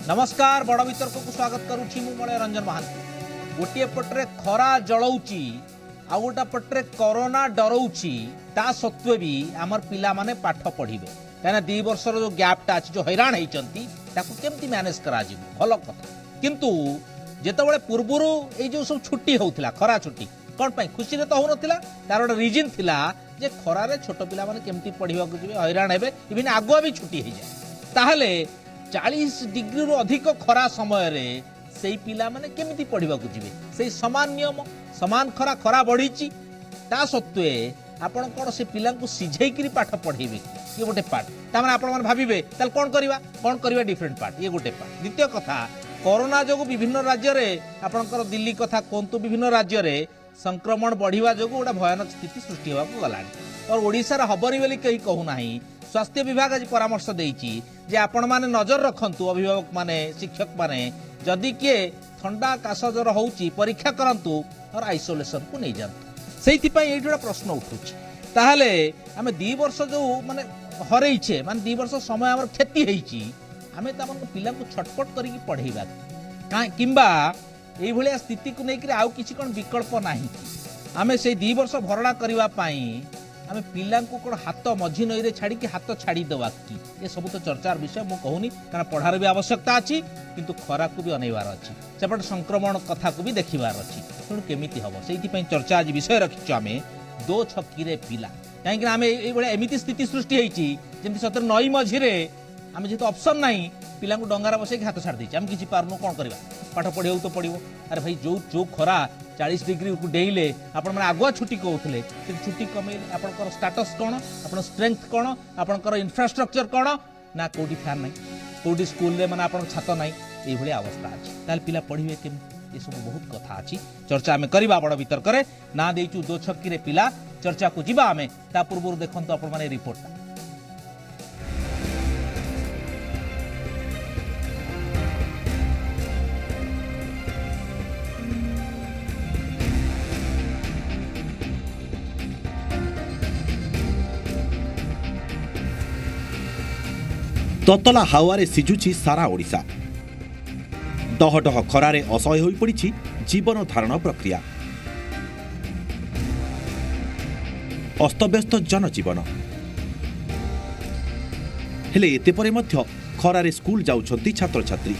नमस्कार बड़ वितर्क को स्वागत करुच्ची मलय रंजन महांती। गोटे पटे खरा जलाऊँची आ गोटे पटे कोरोना डराऊँची ता सत्वे भी आमर पिला माने पाठ पढ़े कहीं 2 वर्षर जो गैपटा अच्छी जो हैरान होती केमती मैनेज करा भल कथा किंतु जितेबाला पूर्वर ये जो सब छुट्टी होता खरा छुट्टी कौन पाई खुशी तो हो नाला तार गोटे रिजन थिला जे खरारे छोट पिला माने केमती पढ़ा जी हैरान हे इवन आगुआ भी छुट्टी हो जाए ताहले 40 डिग्री रु अधिक खरा समय रे से पिला माने केमिति पढ़ा जी से समान नियम समान खरा खरा बढ़ी ता सत्वे आपण कौन से पिला सिझेक पाठ पढ़ेबे ये गोटे पार्ट तार आपण भावे कौन करवा डिफरेंट पार्ट ये गोटे पार्ट। द्वितीय कथा कोरोना जो विभिन्न राज्य रे आपणकर दिल्ली कथा कहतु विभिन्न राज्य रे संक्रमण बढ़िया जो गोटे भयानक स्थिति सृष्टि होगा गलानी और ओडिशा रे हबनी बोली कहीं कहूना स्वास्थ्य विभाग आज परामर्श देइछि जे आपण माने नजर रखंतु अभिभावक माने शिक्षक माने जदि किए ठंडा काश ज्वर होउछि परीक्षा करंतु और आइसोलेशन को नहीं जानतु सेति पई एठी गोटे प्रश्न उठुछि ताहले आमे 2 वर्ष जो माने हरैछे माने 2 वर्ष समय हमर क्षति हेछि आमे तमन पिला को छटपट करिकि पढ़ेबा का किंबा एई भलिया स्थिति को नै कि आउ किछि कोन विकल्प नाही आमे से 2 वर्ष भरणा करबा पई आमे पिला को कोन हाथ मझी नई रे छाड़ी कि हाथ छाड़ी देवा कि ये सब तो चर्चार विषय मु कहूनी कारण पढ़ार भी आवश्यकता अच्छी किंतु खरा को भी अनेबार अच्छी सेपट संक्रमण कथा को भी देखिबार अच्छी तेणु केमिति हम से चर्चा आज विषय रखीचु आम 2 छक्की रे पिला कहीं आम ये एमती स्थिति सृष्टि होती जमी सतरे नई मझीरे आम जेहतु ऑप्शन ना पिला डंगार बसैक हाथ छाड़ी आम किसी पार्नु कौन करवा पाठ पढ़ा तो पड़ो अरे भाई जो जो खरा 40 डिग्री को डेले आपण मैंने आगुआ छुट्टी कहते छुट्टी कमेले आपंकर स्टाटस कौन आप स्ट्रेंथ कौन आपंकर इंफ्रास्ट्रक्चर कौन ना कौटी फैन ना कौटी स्कूल रे माने आपन छात ना ये अवस्था अच्छी ताल पिला पढ़े केम ये सब बहुत कथा अच्छी चर्चा आम करवा बड़ वितर्क ना देचु 2 छक्की रे पिला चर्चा को जीवा आमे ता पूर्व देखो आपण माने रिपोर्ट ततला हावारे सिझुछि सारा ओडिशा डह डह खरारे असह्य होई पड़िछि जीवन धारण प्रक्रिया अस्तव्यस्त जनजीवन हेले एते परे मध्य खरारे स्कूल जाउछंती छात्र छात्री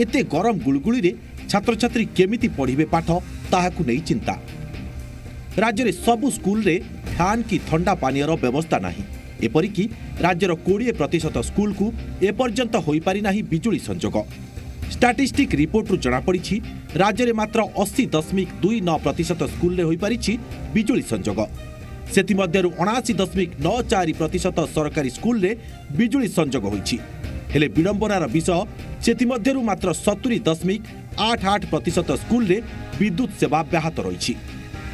एते गरम गुलगुली रे छात्र छात्री केमिति पढ़िबे पाठ ताहाकु नै चिंता राज्य रे सबु स्कूल रे फैन की ठंडा पानीर व्यवस्था नाही एपरिकी राज्यर 20% स्कूल को एपर्यंत हो पारि नाही बिजुली संजोग स्टैटिस्टिक रिपोर्ट रु जना पड़ी राज्य में मात्र 80.29% स्कूल रे हो पारि बिजुली संजोग सेति मध्यरु 79.94% सरकारी स्कूल रे बिजुली संजोग होईछि हेले विडंबनार विषय सेति मध्यरु मात्र 70.88% स्कूल रे विद्युत सेवा ब्याहत रही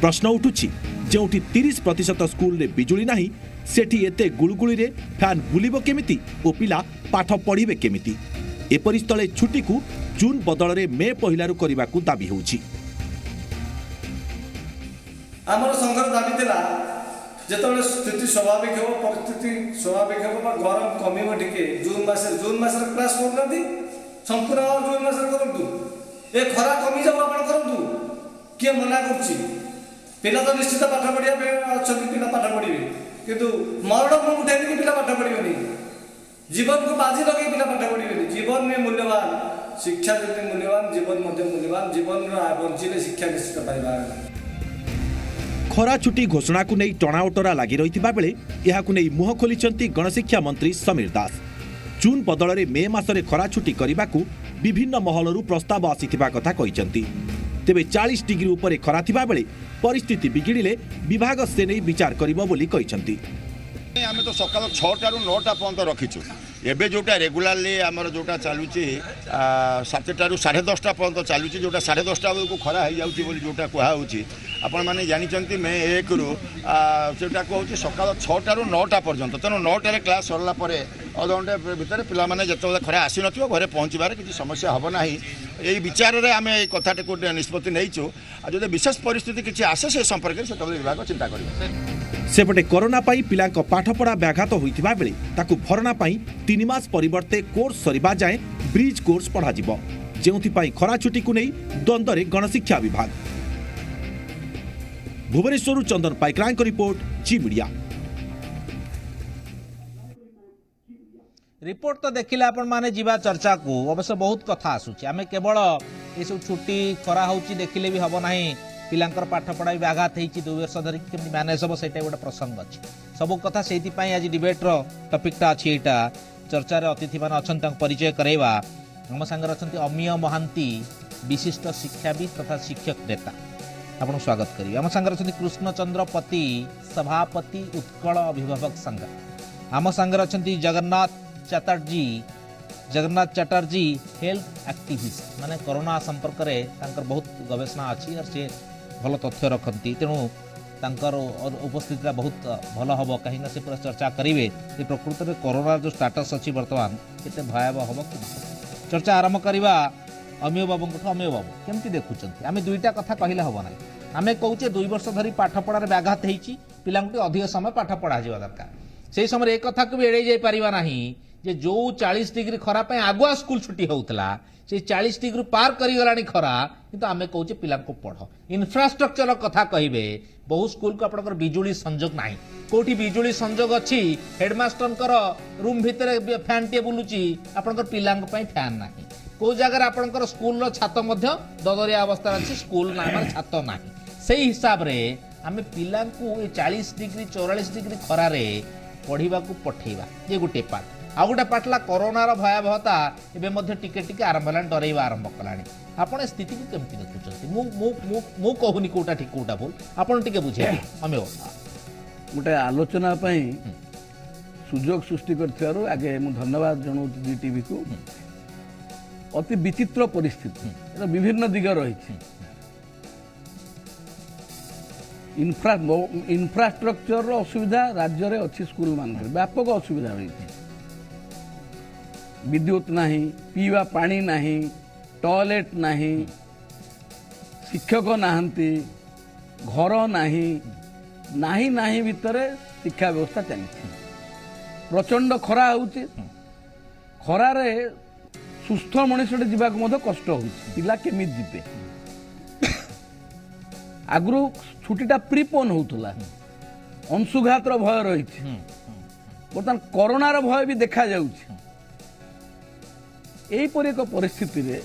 प्रश्न उठुछि जोठी 30% स्कूल रे बिजुली नाही सेठी एते गुलगुली रे फैन बुलिबो केमिति ओ पिला पाठ पढ़िबे केमिति एपरि स्थले छुट्टी को जून बदल रे मे पहिलारु करिबाकू दाबी होउछि हमर संघर दाबी देला जेतबे स्थिति स्वाभाविक हो परिस्थिति स्वाभाविक हो बा गरम कमिबो टिके जून मास रे क्लास करनदी संपूर्ण जून मास रे करंतु ए खरा कमी जाव आपण करंतु के मना करछि पिला तो निश्चित पाठ पढ़िया पे अछति पिला पाठ पढ़िबे किंतु मरण को उठाई कि पिला पाठ पढ़िबेनी जीवन को बाजी लगे पिला पाठ पढ़िबेनी जीवन में मूल्यवान शिक्षा जति मूल्यवान जीवन मध्य मूल्यवान जीवन बंचिले शिक्षा निश्चित पाइबा खरा छुट्टी घोषणा को नहीं टणाओटरा लगी रही बेले यह मुह खोली गणशिक्षा मंत्री समीर दास जून बदल में मे मासरे खरा छुट्टी करने को विभिन्न महलरू प्रस्ताव आसीथिबा कथा कहिसेंती तेबे 40 डिग्री उपरे खरा थिबा बेले परिस्थिति बिगिड़िले विभाग से नहीं विचार करिबो बोली कहिसेंती आमे तो सकाल 6टा रु 9टा पर्यंत रखीचु एबे जोटा रेगुलारली आमर जोटा चालुची 7टा रु 10:30 पर्यंत चालुची जोटा 10:30 बेलू खरा हो जाउची बोली जोटा कहा होची आपण मैंने जानते मे 1 रु सेटा कहूँ सकाल 6टा ରୁ 9टा पर्यंत तेणु 9टार क्लास सरला अधघंटे भितर पिलाने जिते घरे आसी न घरे पहुँचार किसी समस्या हम ना यही विचार में आम ये कथाटी को निष्पत्ति नहींचु जो विशेष परिस्थिति किसी आसे से संपर्क से विभाग चिंता कर सेपटे कोरोना पाई पिलांक पाठपढ़ा व्याघात होइतिबा बेले ताकु भरणा पाई 3 मास परिवर्ते कोर्स सरिबा जाए ब्रिज कोर्स पढ़ा जिवो जेउथि पाई खरा छुट्टी को नहीं द्वंद्व गणशिक्षा विभाग। भुवनेश्वर चंदन पाइकरांक रिपोर्ट जी मीडिया। रिपोर्ट तो देखिले आपण माने जीवा चर्चा को अवश्य बहुत कथा आसुची आमे केवल ये सब छुट्टी खरा होची देखिले भी हबो नाही पिलांकर पाठ पढ़ाई व्याघात होती 2 वर्ष धरिक केमती मैनेज हम से गोटे प्रसंग अच्छी सब कथा से आज डिबेट्र टपिकटा अच्छी यहाँ चर्चार अतिथि मान अच्छा परिचय करवा आम सागर अच्छा अमीय महांती विशिष्ट शिक्षाविद तथा शिक्षक नेता आपको स्वागत करेंगे। आम सागर अच्छा कृष्णचंद्र पति सभापति उत्कल अभिभावक संघ आम सागर अच्छा जगन्नाथ चटर्जी हेल्थ एक्टिविस्ट माने कोरोना संपर्क में बहुत गवेषणा अच्छी और सी भल तथ्य रखती तेणु तांकर उपस्थिति बहुत भल हम कहीं से पूरा चर्चा करेंगे प्रकृत में कोरोना जो स्टाटस अच्छी बर्तमान केते भयावह हम कि चर्चा आरंभ करवा अमीय बाबू अमीय बाबू केमती देखुं आम दुईटा कथा कहले हम ना आम कहे 2 वर्ष धरी पाठ पढ़ार व्याघात होती पिला अधिक समय पाठ पढ़ा जा दरकार से समय एक कथा को भी एड़े जाई परिबा नाही जे जो 40 डिग्री खरा पे आगुआ स्कूल छुट्टी होउतला से 40 डिग्री पार करी गलानी खरा किंतु आमे कहूचे पिला को पढ़ इंफ्रास्ट्रक्चर कथा कहिबे बहु स्कूल को आपनकर बिजुली संजोग नाही कोठी बिजुली संजोग अछि हेडमास्टर कर रूम भितर फैन टे बुलुची आपनकर पिला पई फैन नाही को जगह आपनकर स्कूल रो छात मध्य ददरिया अवस्था अछि स्कूल नामर छात नाही सेही हिसाब रे आमे पिला को 40 डिग्री 44 डिग्री खरा रे पढ़िबा को पठेबा ये गोटे पार्ट आ गोटे पाटला कोरोनार भयावहता एवं टिके टिके आरंभ है डरवा आरंभ कलानी आपण स्थिति को केमती देखुं मु कहूनी कोटा ठीक कोटा भूल आपण टिके बुझे अमे गोटे आलोचना सुजोग सृष्टि कर आगे मु धन्यवाद जनाऊँ जी टीवी को अति विचित्र परिस्थिति विभिन्न दिग रही इंफ्रास्ट्रक्चर असुविधा राज्य में अच्छी स्कूल मान व्यापक असुविधा रही विद्युत नहीं पीवा पानी नहीं टॉयलेट नहीं शिक्षक नहांती घर नहीं नहीं भितर शिक्षा व्यवस्था चलती प्रचंड खरा होची खरारे सुस्थ मनुष्य जावाक कष्ट हो पिला केमी जीवे आगु छुट्टीटा प्रीपोन होता अंशुघातर भय रही बर्तमान कोरोनार भय भी देखा जाउछि यहीपर एक परिस्थिति रे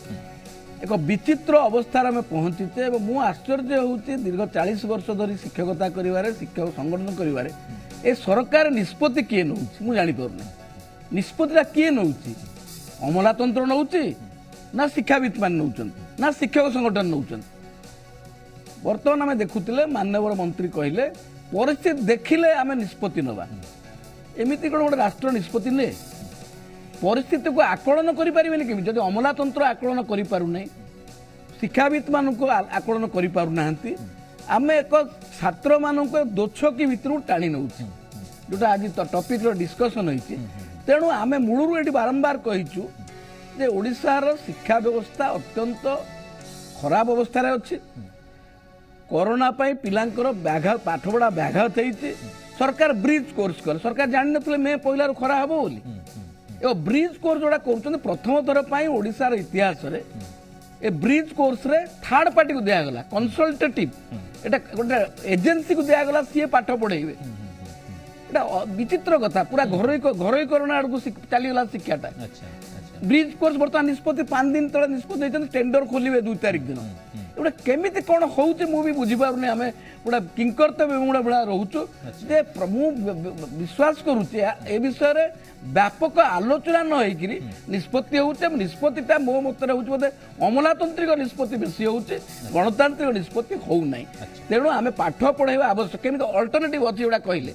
एक विचित्र अवस्था में पहुंचीचे मु आश्चर्य होउछि दीर्घ 40 वर्ष धरी शिक्षकता करिवारे शिक्षक संगठन करिवारे ए सरकार निष्पत्ति किए नउछि मु जानि पारुनी निष्पत्तिटा किए नउछि अमलातंत्र नउछि ना शिक्षाविद मान नउछन ना शिक्षक संगठन नउछन वर्तमान आम देखुले माननीय मंत्री कहले परिस्थिति देखिले आम निष्पत्ति नवा एमती कौन गोटे राष्ट्र निष्पत्ति ने परिस्थिति को आकलन करें केमी जब अमलातंत्र आकलन करें शिक्षाविद मान को आकलन करना आम एक छात्र मान दोछकी भितर टाणी नौ जोटा आज टॉपिक डिस्कशन होती तेणु आम मूलरू ये बारंबार कहीचु जे ओडिशार शिक्षा व्यवस्था अत्यंत खराब अवस्था अच्छी कोरोना पाई पिलांकर व्याघात पाठपढ़ा व्याघात होती सरकार ब्रिज कोर्स कले सरकार जान नथिले मे पहिला खरा हबो बोली ए ब्रिज कोर्स जोड़ा कर प्रथम थर पर ओडिशार इतिहास रे ए ब्रिज कोर्स रे थर्ड पार्टी को दिया गला कंसल्टेटिव एटा गोटे एजेंसी को दिया गला सी पाठ पढ़ेबे एटा विचित्र कथा पूरा घरोई कोरोना आड़ को चली गला शिक्षाटा ब्रिज कोर्स बर्तमान निष्पत्ति 5 दिन तले निष्पत्ति टेंडर खोलिबे 2 तारिख दिन एटा केमिति कोन होउचे मु भी बुझी पारुने हमें पूरा किंकर्तव्य मुड़ा बड़ा रोचु जे प्रभु विश्वास करूचे ए विषय रे व्यापक आलोचना न होइकरी निष्पत्ति होउचे निष्पत्तिटा मो मतरे होउचे बोले अमलातंत्रिक निष्पत्ति बेसी होउचे गणतांत्रिक निष्पत्ति होउ नै तेणु आमे पाठ पढाइबा आवश्यक केमिति अल्टरनेटिव अछि एटा कहिले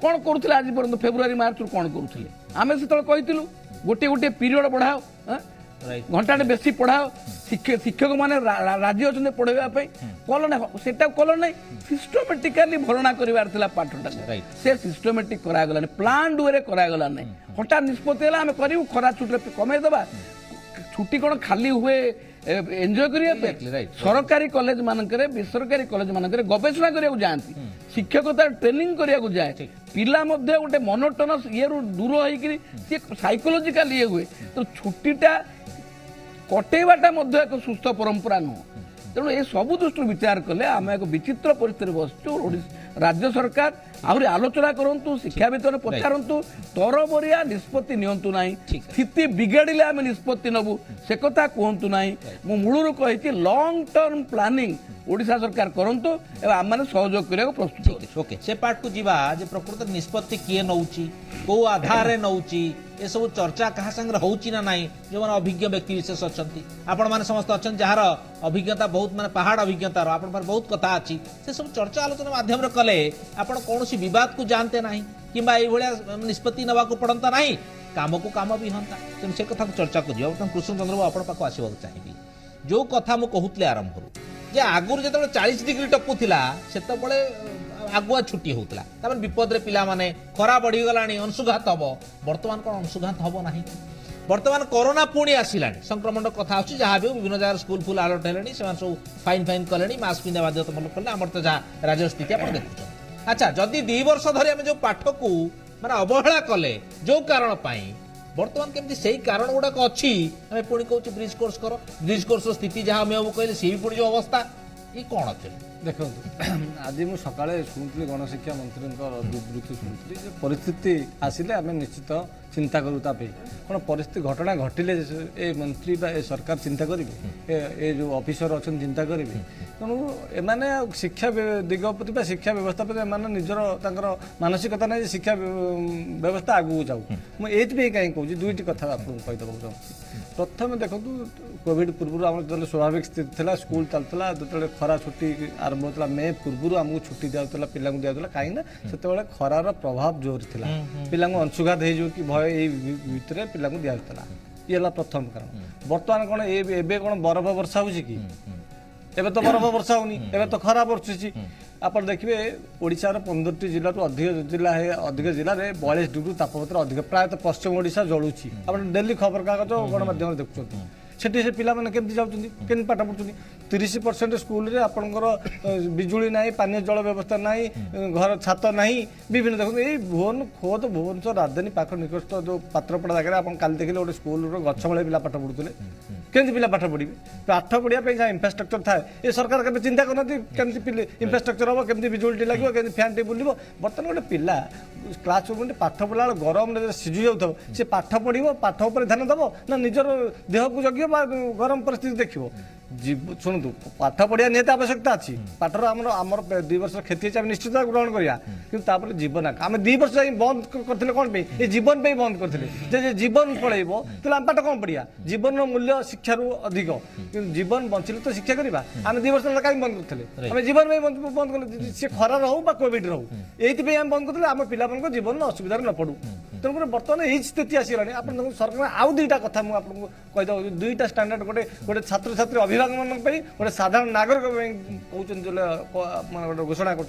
कोन करूथिले आज पर्यंत फेब्रुआरी मार्च कोन करूथिले आमे सेतल कहितिलु गोटे गोटे पीरियड बढ़ाओ Right. घंटाटे बेसी पढ़ाओ शिक्षक मैंने राजी अच्छा पढ़ाई कल ना सेटा कल ना सिस्टमेटिकाली भरणा कर पाठटा Right. से सिस्टमेटिक करागला प्लान वे करागला ना हठात निष्पत्ति आम करूँ खरा छुट्टी कमेदबा छुट्टी कौन खाली हुए एंजॉय Exactly, करने right. सरकारी कॉलेज मानकरे बेसरकारी कॉलेज मानकरे गवेषणा करने जाती शिक्षकता ट्रेनिंग करने जाए पिला मध्य गोटे मोनोटोनस ये दूर होकर साइकोलोजिकल ये हुए तो छुट्टीटा कटेवाटा मध्य एक सुस्थ परंपरा नुह तेणु ये सबू दृष्टि विचार कले आम एक विचित्र परिस्थिति बसचु राज्य सरकार आहरी आलोचना करंतु शिक्षाविद ने पचारंतु तरबरिया निष्पत्ति नियंतु नाही स्थिति बिगाड़िले आम निष्पत्ति नबु से कथा कहतु नाही मु मूलरू कही लॉन्ग टर्म प्लानिंग ओडिशा सरकार करंतु एवं आम मैंने सहयोग करने प्रस्तुत ओके से पार्ट को जीवा जे प्रकृत निष्पत्ति किए नौची को आधार रे नौची ये सब चर्चा कहा संगे होची ना नाही जो माने अभिज्ञ व्यक्ति विशेष अछंती आपण माने समस्त अछन जहार अभिज्ञता बहुत माने पहाड़ अभिज्ञता आपण पर बहुत कथा अछि से सब चर्चा आलोचना माध्यम रे कले आपण कोनोसी विवाद को जानते नाही किंबा ए भलिया निष्पत्ति नवा को पड़ंता नाही काम को काम भी हंता तेन से कथा को चर्चा को जीवा त कृष्ण चंद्र बाबू आपण पाको आसीबा चाहिबी जो कथा मु कहूतले आरंभ रू जे आगुर जेतबे 40 डिग्री टपु थिला सेतबळे आगुआ छुट्टी होता तापर विपद रे पिला माने खरा बढ़ी गलानी अंशुघात हबो वर्तमान कोन अंशुघात हबो नाही वर्तमान कोरोना पुणी आसिलानी संक्रमण कथा आछि जहा भी विभिन्न जगह स्कूल फुल अलर्ट हेलेनी सेमान सब फाइन कलेनी मास्क पिंदा बाध्यतामूलक कले हमर त जा राज्य स्थिति आपण देखुछन अच्छा जदी 2 वर्ष धरि हम जो पाठ को माने अवहेला कले जो कारण पाई वर्तमान केमती सही कारण गुड़ाक अच्छी आम पुणी कौच ब्रिज कोर्स कर ब्रिज कोर्स स्थिति जहाँ हमें कहले सी भी पुणी जो अवस्था ये कौन अच्छे देखो आज मुझे सका शुणी गणशिक्षा मंत्री विवृत्ति शुणी परिस्थिति आसिले आम निश्चित चिंता करूँ कौन परिस्थिति घटना घटिले ए मंत्री बा ए सरकार चिंता करेंगे ए जो ऑफिसर अच्छा चिंता करेंगे तेणु एमाने शिक्षा दिग प्रति शिक्षा व्यवस्था प्रति एमाने निजर तांकर मानसिकता नहीं शिक्षा व्यवस्था आगू जाऊ मुझे कहीं कहूँ दुईटी कथा आपको कहीदेक चाहूँ प्रथम देखो कोविड पूर्व आम जो स्वाभाविक स्थिति थी स्कूल चलता जो खरा छुट्टी आरंभ होता मे पूर्व आमको छुट्टी दिया पिला दिया कहीं से खरार प्रभाव जोर था पिला अंशुघात हो कि भय भितर पिला दिया ये प्रथम कारण बर्तमान कौन ए कौन बरफ वर्षा हो एबे तो बरफ वर्षा होनी एबे तो खरा बरछुची आप देखिए ओडिशार 15टी जिला अधिक जिला है अधिक जिले में 42 डिग्री तापमात्रा अधिक प्रायतः पश्चिम ओडिशा जलुची आप डेली खबर कागज गणमाध्यम देखुं सेठी से पिला माने केमती जाउछन्ती केन पाठ पढुछन्ती 30% स्कूल रे आपनकर बिजुली नाही पानी जल व्यवस्था नाही घर छात नाही विभिन्न देखो ए भुवन खोद भुवनेश्वर राजधानी पाख निकटस्थ जो पात्रपड़ा जगह आप काली देखिले गोटे स्कूल रो गछ भले पिला पाठ पढुतले केमती पिला पाठ पढिबे पाठ पढिया पे जा इंफ्रास्ट्रक्चर थाए ए सरकार के चिंता करनती केमती पिले इंफ्रास्ट्रक्चर हो केमती बिजुली लागो केमती फैन टे बुलिबो बर्तन गोटे पिला क्लास रूम पाठ पढ़ला गरम सिझु जाऊ से पाठ पढ़ो पाठ उपर ध्यान दब ना निजर देह को जगियो गरम परिस्थिति देखियो शुणु पाठ पढ़िया निहत आवश्यकता अच्छी पाठर आमर 2 वर्ष क्षति अच्छे निश्चित ग्रहण करा कि जीवन आम 2 वर्ष बंद करते कौन ये जीवन पे बंद करते जीवन पलैब तो आम पाठ कौन पढ़िया जीवन मूल्य शिक्षार अधिक जीवन बंचले तो शिक्षा करवा आम 2 वर्ष कहीं बंद करते आम जीवन में बंद कले सी खरा रो कोविड रो ये बंद करते आम पिला जीवन असुविधा न पड़ू तेणुक बर्तमान यही स्थिति आसगलानी आप सरकार आउ 2टा कथा मुझे कहीदे 2टा स्टैंडर्ड गोटे गोटे छात्र छात्री अभिभावक मान गोटे साधारण नागरिक कहते घोषणा कर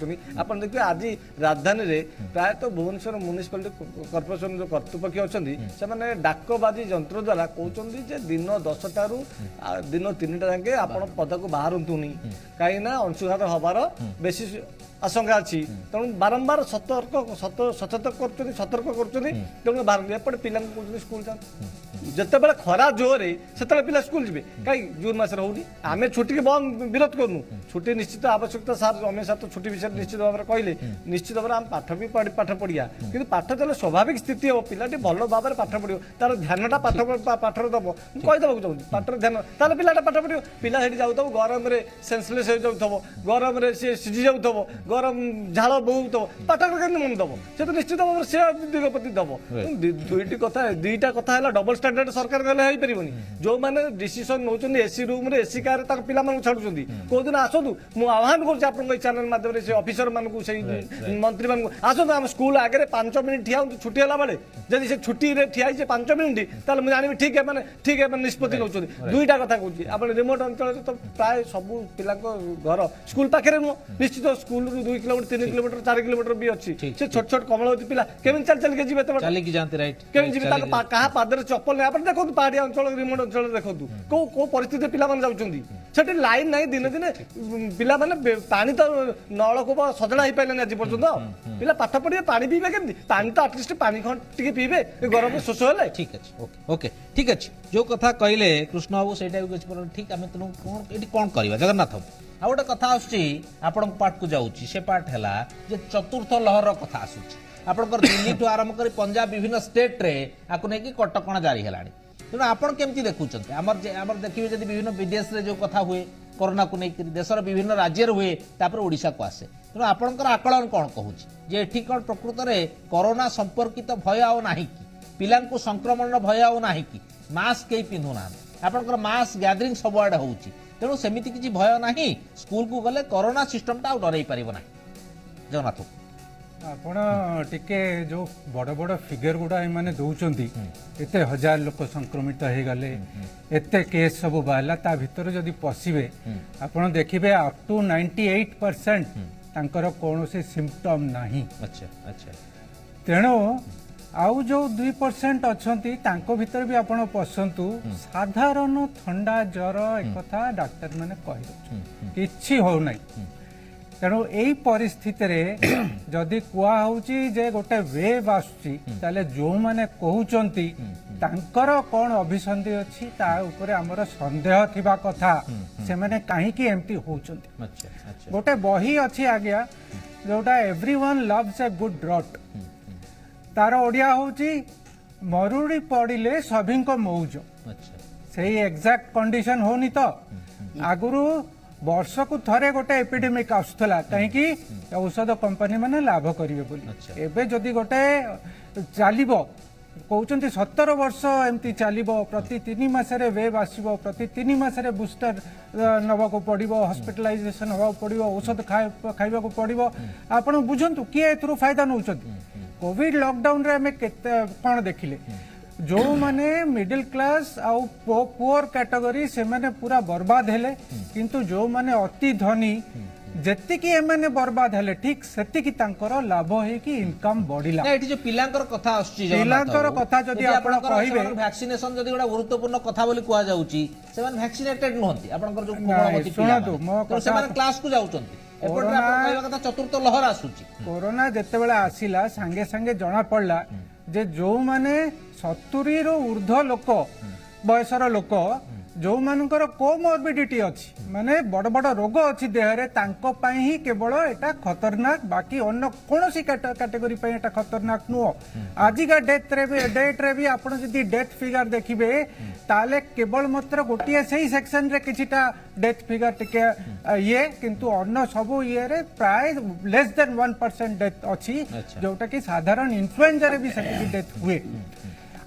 देखिए आज राजधानी में प्रायतः भुवनेश्वर म्यूनिसिपालिटी कॉर्पोरेशन जो कर्तृपक्ष अच्छा से डाकबाजी यंत्र द्वारा कहते दिन 10टा दिन 3टा जाके आप पद को बाहरतुनी कहीं अंशुघात हबार बेसी आशंका अच्छी तेणु बारंबार सतर्क कर बाहर एपटे पिला स्कूल जाते जिते बड़े खरा जोरे से पिला स्कूल जी कहीं जून मस होनी आम छुट्टी के बंद विरोध करूँ छुट्टी निश्चित आवश्यकता सार अमित साहब तो छुट्टी विषय निश्चित भाव में कहले निश्चित भाव में आम पाठ भी पाठ पढ़िया कि पाठ चले स्वाभाविक स्थिति हम पिलाटी भल भाव में पाठ पढ़ो तार ध्यानटा पाठर दब कहीदेक चाहूँ पाठर ध्यान तार पिलाटा पाठ पढ़ो पिला से जाऊँ गरम में सेन्सलेस हो जाऊ गरम में सी सिझी जाऊ गरम झाड़ बहु पाठ मन दब से तो निश्चित भाव में से दिगपति दब 2टा कथा 2टा कथा है डबल स्टैंडर्ड ମାଣ୍ଡେଟ୍ ସରକାର ଗଲେ ହେଇପାରିବନି। ଯୋଉମାନେ ଡିସିସନ ନଉଛନ୍ତି ଏସି ରୁମ୍ ରେ ଏସି କାରରେ ତାଙ୍କ ପିଲାମାନଙ୍କୁ ଛାଡୁଛନ୍ତି, କୋଉଦିନ ଆସନ୍ତୁ, ମୁଁ ଆହ୍ୱାନ କରୁଛି ଆପଣଙ୍କ ଏଇ ଚ୍ୟାନେଲ ମାଧ୍ୟମରେ ସେ ଅଫିସର ମାନଙ୍କୁ ସେଇ ମନ୍ତ୍ରୀ ମାନଙ୍କୁ, ଆସନ୍ତୁ ଆମ ସ୍କୁଲ ଆଗରେ 5 ମିନିଟ୍ ଠିଆ ହୁଅନ୍ତୁ ଛୁଟି ହେଲା ବେଳେ। ଯଦି ସେ ଛୁଟିରେ ଠିଆ ହେଇছে 5 ମିନିଟ୍ ତାହେଲେ ମୁଁ ଜାଣିବି ଠିକ ଏମାନେ ନିଷ୍ପତ୍ତି ନେଉଛନ୍ତି। ଦୁଇଟା କଥା କହୁଛି, ଆପଣ ରିମୋଟ ଅଞ୍ଚଳରେ ତ ପ୍ରାୟ ସବୁ ପିଲାଙ୍କ ଘର ସ୍କୁଲ ପାଖରେ ନୁହଁ, ନିଶ୍ଚିତ ସ୍କୁଲରୁ 2 କିଲୋମିଟର 3 କିଲୋମିଟର 4 କିଲୋମିଟର ବି ଅଛି। ସେ ଛୋଟ ଛୋଟ କମଳବତୀ ପିଲା କେମିତି ଚାଲିକି ଯିବେ, ଚାଲିକି ଯାଆନ୍ତି, ରାଇଟ୍, କେମିତି ଯିବେ? ତାଙ୍କ କାହା ପାଦରେ ଚପଲ ନାହିଁ। ଆପଣ ଦେଖନ୍ତୁ ପାହାଡ଼ିଆ ଅଞ୍ଚଳ ରିମୋଟ ଅଞ୍ଚଳରେ ଦେଖନ୍ତୁ କୋଉ ପରିସ୍ଥିତିରେ ପିଲାମାନେ ଯାଉଛନ୍ତି। ସେଠି ଲାଇନ ନାହିଁ, ଦିନେ ଦିନେ ପିଲାମାନେ ପାଣି ତ ନଳକୂପ ସଜଡ଼ା ହେଇପାରିଲାନି ଆଜି ପର୍ଯ୍ୟନ୍ତ। ପିଲା ପାଠ ପଢିବେ, ପାଣି ପିଇବେ କେମିତି? ପାଣି ତ ଆଟଲିଷ୍ଟ ପାଣି ଟିକେ ପିଇବେ ଗରମରେ ଶୋଷ ହେଲେ। ঠিক আছে, ওকে ওকে ঠিক আছে, যে কথা কহিলে কৃষ্ণ বাবু সেইটা भी কিছু ঠিক। আমি তেমন কোন এটি কোন করিবা জগন্নাথ বাবু। আর গোটে কথা আসুচি আপনার পার্টকু যাচ্ছি, সে পার্ট হেলা যে চতুর্থ লহর কথা আসুচি। আপনার দিল্লী ঠু আরম্ভ করে পঞ্জাব বিভিন্ন স্টেট্রে আকু নেই কটকଣା জারি হেলানি। তেমন আপনার কেমতি দেখুছেন? আমার দেখবে যদি বিভিন্ন বিদেশে যে কথা হুয়ে করোনা কু নেই দেশের বিভিন্ন রাজ্যের হুয়ে তারপরে ওড়িশা কু আসে, তেমন আপনার আকলন কোণ কହୁଛି যে এটি কোণ প্রকৃতরে করোনা সম্পর্কিত ভয় আও নাহি কি, ପିଲାଙ୍କୁ ସଂକ୍ରମଣର ଭୟ ଆଉ ନାହିଁ କି, ମାସ୍କ କେହି ପିନ୍ଧୁନାହାନ୍ତି, ଆପଣଙ୍କର ମାସ୍କ ଗ୍ୟାଦରିଂ ସବୁଆଡ଼େ ହେଉଛି, ତେଣୁ ସେମିତି କିଛି ଭୟ ନାହିଁ। ସ୍କୁଲକୁ ଗଲେ କରୋନା ସିଷ୍ଟମଟା ଆଉ ଡରେଇ ପାରିବ ନାହିଁ। ଜଗନ୍ନାଥ ଆପଣ ଟିକେ ଯୋଉ ବଡ଼ ବଡ଼ ଫିଗର ଗୁଡ଼ା ଏମାନେ ଦଉଛନ୍ତି, ଏତେ ହଜାର ଲୋକ ସଂକ୍ରମିତ ହେଇଗଲେ, ଏତେ କେସ୍ ସବୁ ବାହାରିଲା, ତା ଭିତରେ ଯଦି ପଶିବେ ଆପଣ ଦେଖିବେ ଅପ୍ ଟୁ 98% ତାଙ୍କର କୌଣସି ସିମ୍ପଟମ୍ ନାହିଁ। ଆଚ୍ଛା ଆଚ୍ଛା, ତେଣୁ ଆଉ ଯୋଉ 2% ଅଛନ୍ତି ତାଙ୍କ ଭିତରେ ବି ଆପଣ ପଶନ୍ତୁ, ସାଧାରଣ ଥଣ୍ଡା ଜ୍ୱର ଏକଥା ଡାକ୍ତର ମାନେ କହିଦଉଛନ୍ତି, କିଛି ହଉନାହିଁ। ତେଣୁ ଏଇ ପରିସ୍ଥିତିରେ ଯଦି କୁହା ହଉଛି ଯେ ଗୋଟେ ୱେଭ୍ ଆସୁଛି, ତାହେଲେ ଯୋଉମାନେ କହୁଛନ୍ତି ତାଙ୍କର କ'ଣ ଅଭିସନ୍ଧି ଅଛି ତା ଉପରେ ଆମର ସନ୍ଦେହ ଥିବା କଥା। ସେମାନେ କାହିଁକି ଏମିତି ହଉଛନ୍ତି? ଗୋଟେ ବହି ଅଛି ଆଜ୍ଞା, ଯୋଉଟା ଏଭ୍ରିୱାନ୍ ଲଭ୍ସ ଏ ଗୁଡ୍ ଡ୍ରଟ୍, तार ओडिया होची मरुड़ी पड़िले सभीको मौज। सेही एक्जाक्ट कंडीशन होनी तो आगुरु वर्ष को थरे गोटे एपिडेमिक आसुला कहीं औषध कंपनी माने लाभ करिवे बोली। एबे जदि गोटे चलिबो कहउचंती 17 वर्ष एमती चलिबो, प्रति 3 मासरे वेव आसीबो, प्रति 3 मासरे बुस्टर नवा को पड़िबो, हॉस्पिटलाइजेशन हवा पड़िबो, औषध खाइबा को पड़िबो। आपण बुझंतु किए एथरु फायदा नउचंती। कोविड लॉकडाउन रे हमें कौन देखिले, जो माने मिडिल क्लास आउ पुअर कैटेगरी से माने पूरा बर्बाद हेले, किंतु जो माने अति धनी जेति की एमाने बर्बाद हेले ठीक सेति की तांकर लाभ हे कि इनकम बढ़िला। एठी जो पिलांकर कथा आछी, पिलांकर कथा जदि आपण कहिबे वैक्सीनेशन जदि गोटा गुरुत्वपूर्ण कथा बोली कुआ जाउची, सेमान वैक्सीनेटेड नहंती। आपनकर जो कोमलमती पिला सेमान क्लास को जाउचंती, चतुर्थ लहर आसुची। कोरोना जेते बेला आसिला संगे संगे जना पड़ला जे जो माने 70 रो ऊर्ध्व लोक बयसर लोक जो मानकर कोमोर्बिडिटी अछि, माने बड़ बड़ रोग अछि देहरे, तांको पई ही केवल एटा खतरनाक, बाकी अन्य कोनोसी कैटेगरी पई एटा खतरनाक नुओ। आजि का डेट रे भी आपण जदि डेथ फिगर देखिबे ताले केवल मात्र गोटिए सही सेक्शन रे किछिटा डेथ फिगर टिके ये, किंतु अन्य सब ये रे प्राय लेस देन 1% डेथ अछि, जोटा कि साधारण इन्फ्लुएंजा रे भी सेति डेथ हुए।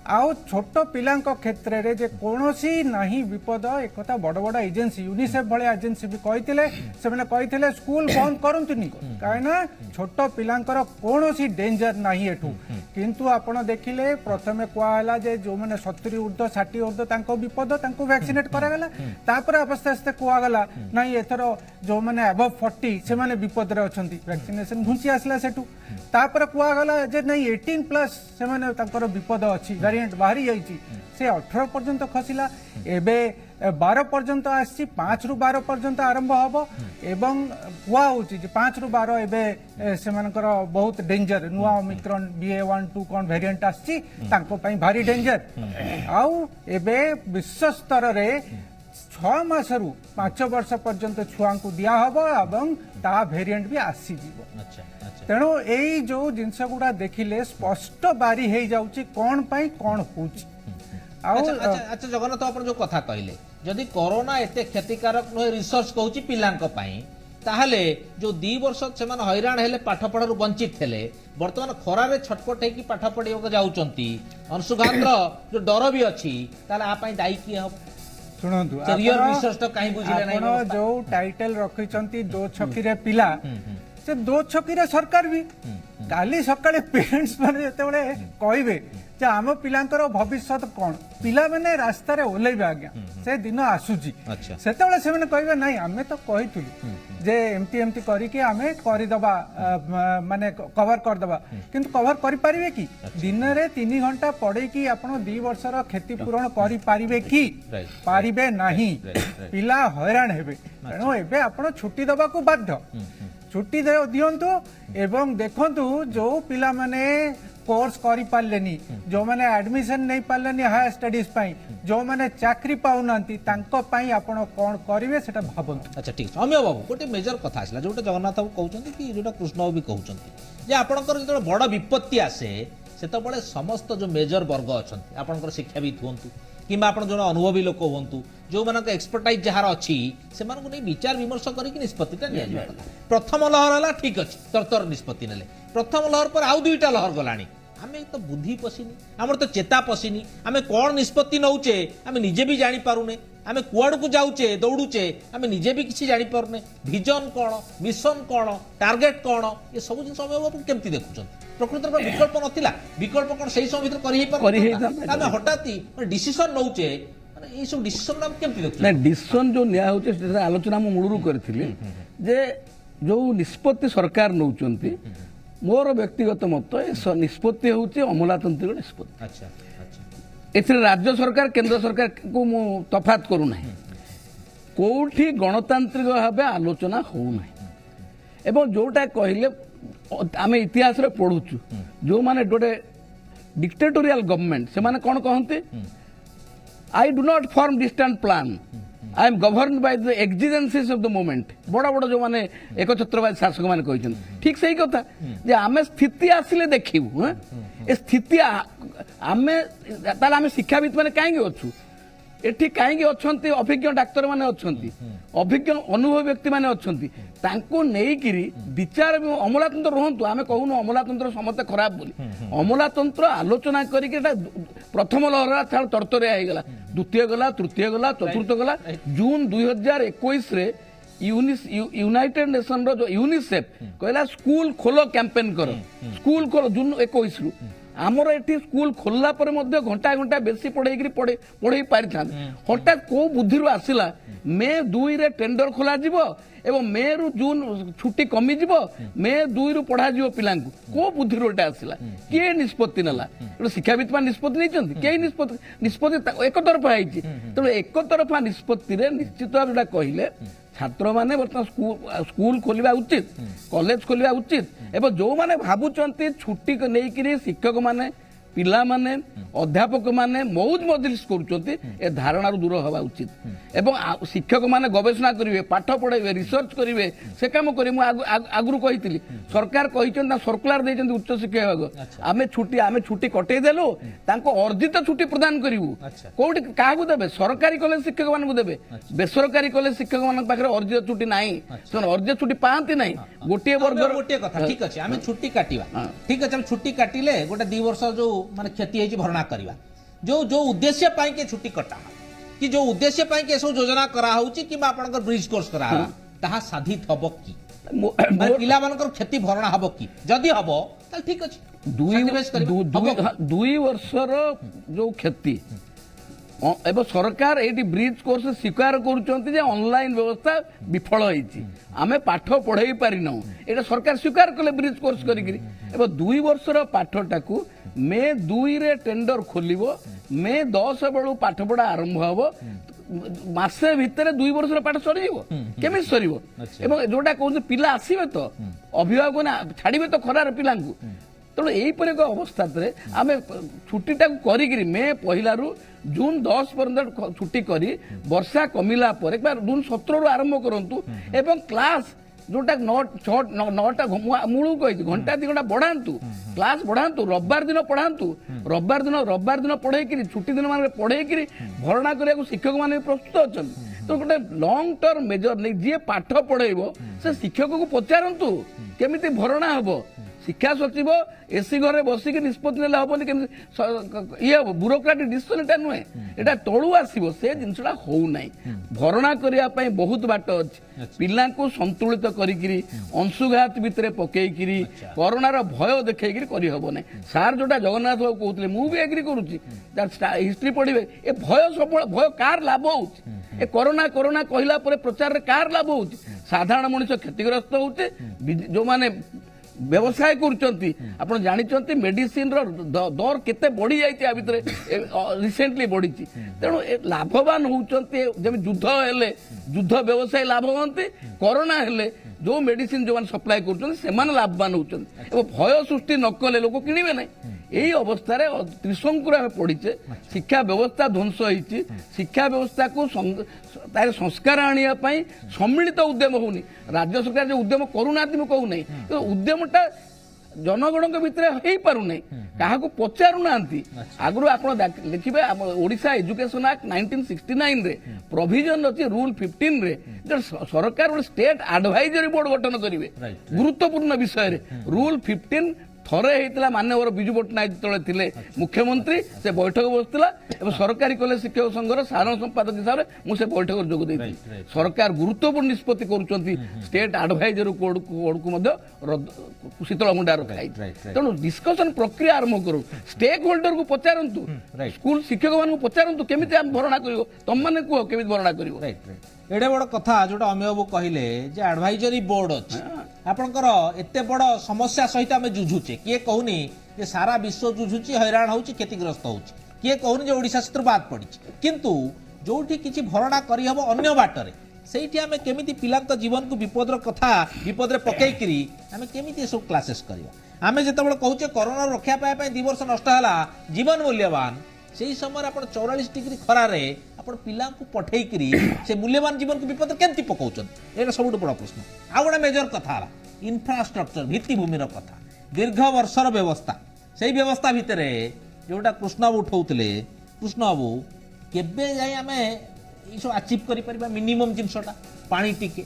आउ छोट पिलांक क्षेत्र रे जे कोनोसी नाही विपद एकता बड़ बड़ एजेंसी यूनिसेफ भले एजेंसी भी कहिथिले, से माने कहिथिले स्कूल बंद करंतुनी कायना छोट पिलांकर कोनोसी डेंजर नाही एठू। किंतु आपण देखिले प्रथमे कोआला जे जो माने 70 ऊर्ध्व 60 ऊर्ध्व तांको विपद तांको वैक्सीनेट करा गला, तापर आस्ते आस्ते कोआ गला नाही एथरो जो माने अबव 40 से माने विपद रे अछंती, वैक्सीनेशन घुंची आसला सेठू। तापर कोआ गला जे नाही 18+ से माने तांकर विपद अछि, वेरिएंट बाहरी जाइछि, से 18 पर्यंत खसिला, एबे 12 पर्यंत आसी, 5 रु 12 पर्यंत आरंभ हबो, एवं कुआ होछि जे 5 रु 12 एबे से मानकर बहुत डेंजर नुआ ओमिक्रॉन BA.1-2 कोन वेरिएंट आछि, तांको पई भारी डेंजर। आउ एबे विश्व स्तर रे 6 मासरु 5 वर्ष पर्यंत छुआ को दिया हबो एवं ता वेरिएंट भी आसी जीवो। तेणु यही जो जिनस गुड़ा देखिले स्पष्ट बारी हो जाउची कोन पई कोन होची। अच्छा जगन्नाथ, आप जो कथा कहले जदि कोरोना एते क्षतिकारक नुहे रिसर्च कहूची पिलांक पई, ताहले जो 2 वर्ष से हैरान हेले पाठ पढ़ारू वंचित थे बर्तमान खरारे छटपट होगी पाठ पढ़ा जाऊँगी अंशुघातर जो डर भी अच्छी ताई दायी किए हम शुणु जो टाइटल रखी दो छकी रे पिला से दो छकी रे सरकार भी काली सकाळे पेरेंट्स माने जते कहबे जे आम पिलांकर भविष्य कौन पिला माने रास्ता रे ओलेबे आज्ञा से दिन आसुची सेतेबेले से माने कहबे नहीं आमे तो कहितुलु जे एमती एमती करी के आमे करि दबा माने कवर कर दबा किंतु कवर करि परिबे कि दिन रे 3 घंटा पढ़े कि आपण 2 वर्षर क्षति पूरण करि परिबे कि परिबे नहीं पिला हैरान हेबे तेणु एबे आपण छुट्टी दबा को बाध्य छुट्टी दिंतु एवं देखंतु जो पिला माने कोर्स करि पारलेनी जो माने एडमिशन नहीं पारलेनी हायर स्टडीज पई जो माने चाकरी पाउनांती तांको पई आपण कोन करिवे सेटा भाबंतु। अच्छा ठीक अमिय बाबू गोटे मेजर कथा आसला जोटा जगन्नाथ बाबू कहउचंती कि जोटा कृष्ण बाबू भी कहउचंती जे आपणकर जो बड़ विपत्ति आसे सेतबेले समस्त जो मेजर वर्ग अछंती आपणकर शिक्षाविद हुंतु किंबा आपण जो अनुभवी लोक हुंतु जो मानक एक्सपर्टाइज जहार अच्छी से नहीं विचार विमर्श करके निष्पत्तिटा निया प्रथम लहर है ठीक अच्छे तरतर निष्पत्ति नेले प्रथम लहर पर आउ 2टा लहर गलानी आमे तो बुद्धि पशिनी आमर तो चेता पशिनी आमे कौन निष्पत्ति नौचे आमे निजे भी जानी पारुने आमे कुआड़ को जाऊचे दौड़ुचे आमे निजे भी किसी जानी पारुने विजन कौन मिशन कौन टार्गेट कौन ये सब जिन केमती देखुछन प्रकृति में विकल्प नथिला विकल्प कौन सही समय भीतर करि हठात डिसीजन नौचे ये सब डिसीजन हम केमती देखुछन ना डिसीजन जो निया होचे सेटा आलोचना मु मूलरू करथिली जे जो निष्पत्ति सरकार नौचंती मोर व्यक्तिगत मत निष्पत्ति होची अमलातंत्रिक निष्पत्ति अच्छा अच्छा एथिरे राज्य सरकार केंद्र सरकार को मु तफात करू नाही कोठी गणतांत्रिक भाबे आलोचना हो नाही एवं जोटा कहले आमे इतिहास रे पढुचु जो माने गोटे डिक्टेटोरियल गवर्नमेंट से माने कोन कहंते I do not form distant plan I am govern by the exigencies of the moment बड़ा बड़ा जो माने एकछत्रवादी शासक माने कहछन ठीक सही कथा जे आमे स्थिति आसिले देखिबु ए स्थिति आमे ताला आमे शिक्षाविद माने काहेंगे अछु एठी काहेंगे अछंती अभिज्ञ डाक्टर माने अछंती अभिज्ञ अनुभवी व्यक्ति माने अछंती तांको नेइकिरी विचार अमलातंत्र रहंतु आमे कहूनु अमलातंत्र समते खराब बोली अमलातंत्र आलोचना करिके प्रथम लहर था तरतरे आइगला द्वितीय गला तृतीय गला चतुर्थ गला जून 2021 रे यूनाइटेड नेशन रो जो यूनिसेफ कहला स्कूल खोलो कैंपेन करो स्कूल खोलो जून 21 रु आमर एटी स्कूल खोलला पर मध्य घंटा घंटा बेसी पढ़े पारि था हठात को बुद्धि आसला मे 2 रे टेंडर खोला जिवो एवं मे रु जून छुट्टी कमी जिवो मे 2 रु पढ़ा जिवो पिलांकु को बुद्धि रोटा आसला के निष्पत्ति नला शिक्षाविद मान निष्पत्ति नहीं के निष्पत्ति एक तरफा आइछि तो एक तरफा निष्पत्ति रे निश्चित जोटा कहले छात्र माने बर्तमान स्कूल खोलिबा उचित कॉलेज खोलिबा उचित एवं जो माने भाबुचंती छुट्टी को नेइकिरी शिक्षक माने पिला माने अध्यापक माने मौज मजलिस करुचंती ए धारणा दूर हवा उचित एवं शिक्षक माने गवेषणा करिवे पाठ पढ़ाइबे रिसर्च करिवे से काम करी मु आगुरु कहितली सरकार कहिचन सर्कुलर देचंती उच्च शिक्षा विभाग आमे छुट्टी कटै देलो तांको अर्जित छुट्टी प्रदान करिवु कोठी काहाकू देबे सरकारी कॉलेज शिक्षक मानकू देबे बेसरकारी कॉलेज शिक्षक मानक पाखरे अर्जित छुट्टी नाही सन अर्जित छुट्टी पांती नाही गोटे वर्ग गोटे कथा ठीक अछि आमे छुट्टी काटिबा ठीक अछि हम छुट्टी काटिले गोटे 2 वर्ष जो माने क्षति है भरणा करवा जो उद्देश्य पाई के छुट्टी कटा कि जो उद्देश्य पाई के सब योजना करा होची कि आपनकर ब्रिज कोर्स करा ताहा साधित हबो कि माने पिला मानकर क्षति भरणा हबो कि जदी हबो त ठीक अछि 2 वर्षर जो क्षति एवं सरकार ये ब्रिज कोर्स स्वीकार करुचंती जे ऑनलाइन व्यवस्था विफल होईची आमे पाठ पढ़ाई पारिनो एटा सरकार स्वीकार कले ब्रिज कोर्स करिकरी एवं 2 वर्षर पाठटाकू मे 2 रे टेंडर खोलिबो मे 10 बेलू पाठ पढ़ा आरंभ हबो मासे भितर 2 वर्षर पाठ सरीबो केमे सरीबो एवं जोटा कहू पिला आसीबे तो अभिभावक ना छाड़िबे तो खरार पिलांकू तेणु यहीपर एक अवस्था आम छुट्टीटा करी मे 1 रु जून 10 पर्यंत छुट्टी करी वर्षा कमिला जून 17 रु आरंभ करूँ एवं क्लास जोटा 9टा मूल कही घंटा 2 घंटा बढ़ातु क्लास बढ़ातु रविवार दिन पढ़ातु रविवार दिन पढ़े छुट्टी दिन मान पढ़े भरणा करने शिक्षक मैंने प्रस्तुत अच्छा तो गोटे लंग टर्म मेजर नहीं जी पाठ पढ़ेब से शिक्षक को पचारतु केमिति भरणा हम शिक्षा सचिव एसी घरे बसिक निष्पत्ति नेला हेनी ये हम ब्यूरोक्राटिक डिसीजन एटा नुहे एटा तलू आसो से जिनसा होना भरणा करने बहुत बाट अच्छी पिला संतुलित करी अंशुघात भितर पकईकि कोरोनार भय देखिए करहबना सार जोटा जगन्नाथ बाबू कहते मुझे एग्री करुच्ची हिस्ट्री पढ़े ए भय सब भय कार लाभ हो कोरोना कोरोना कहला प्रचार रे कार लाभ हो साधारण मनुष्य क्षतिग्रस्त होते जो माने व्यवसाय कर जानते मेडिसिन दर केते बढ़ी जाइए भितर रिसेंटली बढ़ी तेणु लाभवान होती युद्ध हेले युद्ध व्यवसाय लाभवान कोरोना हेले जो मेडिसिन जो सप्लाई कर लाभवान होती भय सृष्टि न कले लोक किणवे ना यही अवस्था त्रिशंकुर आम पढ़ीचे शिक्षा व्यवस्था ध्वंस होती शिक्षा व्यवस्था को तार संस्कार आने सम्मिलित उद्यम होनी राज्य सरकार जो उद्यम करूना कहूना उद्यमटा जनगण भितर हो पारना क्या पचारूना आगु आप देखिए ओडिशा एजुकेशन एक्ट 1969 रे प्रोविजन अच्छी रूल 15 रे सरकार स्टेट एडवाइजरी बोर्ड गठन करेंगे गुरुत्वपूर्ण विषय रूल 15 थरे होता माननीय विजु पट्टनायक जो मुख्यमंत्री से बैठक बसला सरकारी कॉलेज शिक्षक संघर साधारण संपादक हिसाब से मुझे बैठक जोग देती सरकार गुरुत्वपूर्ण निष्पत्ति कर स्टेट एडवाइजरी कोड को शीतल मुंडा रखाई तेणु डिस्कसन प्रक्रिया आरंभ करूँ स्टेक होल्डर को पचारतु स्कूल शिक्षक मान पचारतु केमी भरणा कर तुम मैंने कह केमी भरणा कर एडे बड़ कथा जोटा अमिय बाबू कहले जे एडवाइजरी बोर्ड अच्छी आपणकर एते बड़ समस्या सहित आम जुझुचे किए कहूनी जे सारा विश्व जुझुची हैरान होची क्षतिग्रस्त होची किए कहूनी जे ओडिशा क्षेत्र बाद पड़ी किंतु जोठी किछि भरणा करी हबो अन्य बाटरे सेठी आमे केमिति पिलांक जीवन को विपदर कथा विपद रे पकेइकरी आमे केमिति सब क्लासेस करिया आमे जेतेबेले कहूचे कोरोना रक्षा पाए पय 2 वर्ष नष्ट हला जीवन मूल्यवान सेही समय आपण 44 डिग्री खरा रे आपण पिला को पठेइकरी से मूल्यवान जीवन को विपद केमति पकाउछन एटा सबुठ बड़ प्रश्न आ गोटे मेजर कथा हला इंफ्रास्ट्रक्चर भित्तिभूमिर कथा दीर्घ वर्षर व्यवस्था सेही व्यवस्था भितर जोटा कृष्ण बाबू उठाउतले कृष्ण बाबू केबे जाई आमे ई सब अचीव करि परिबा मिनिमम जिंसटा पानी टिके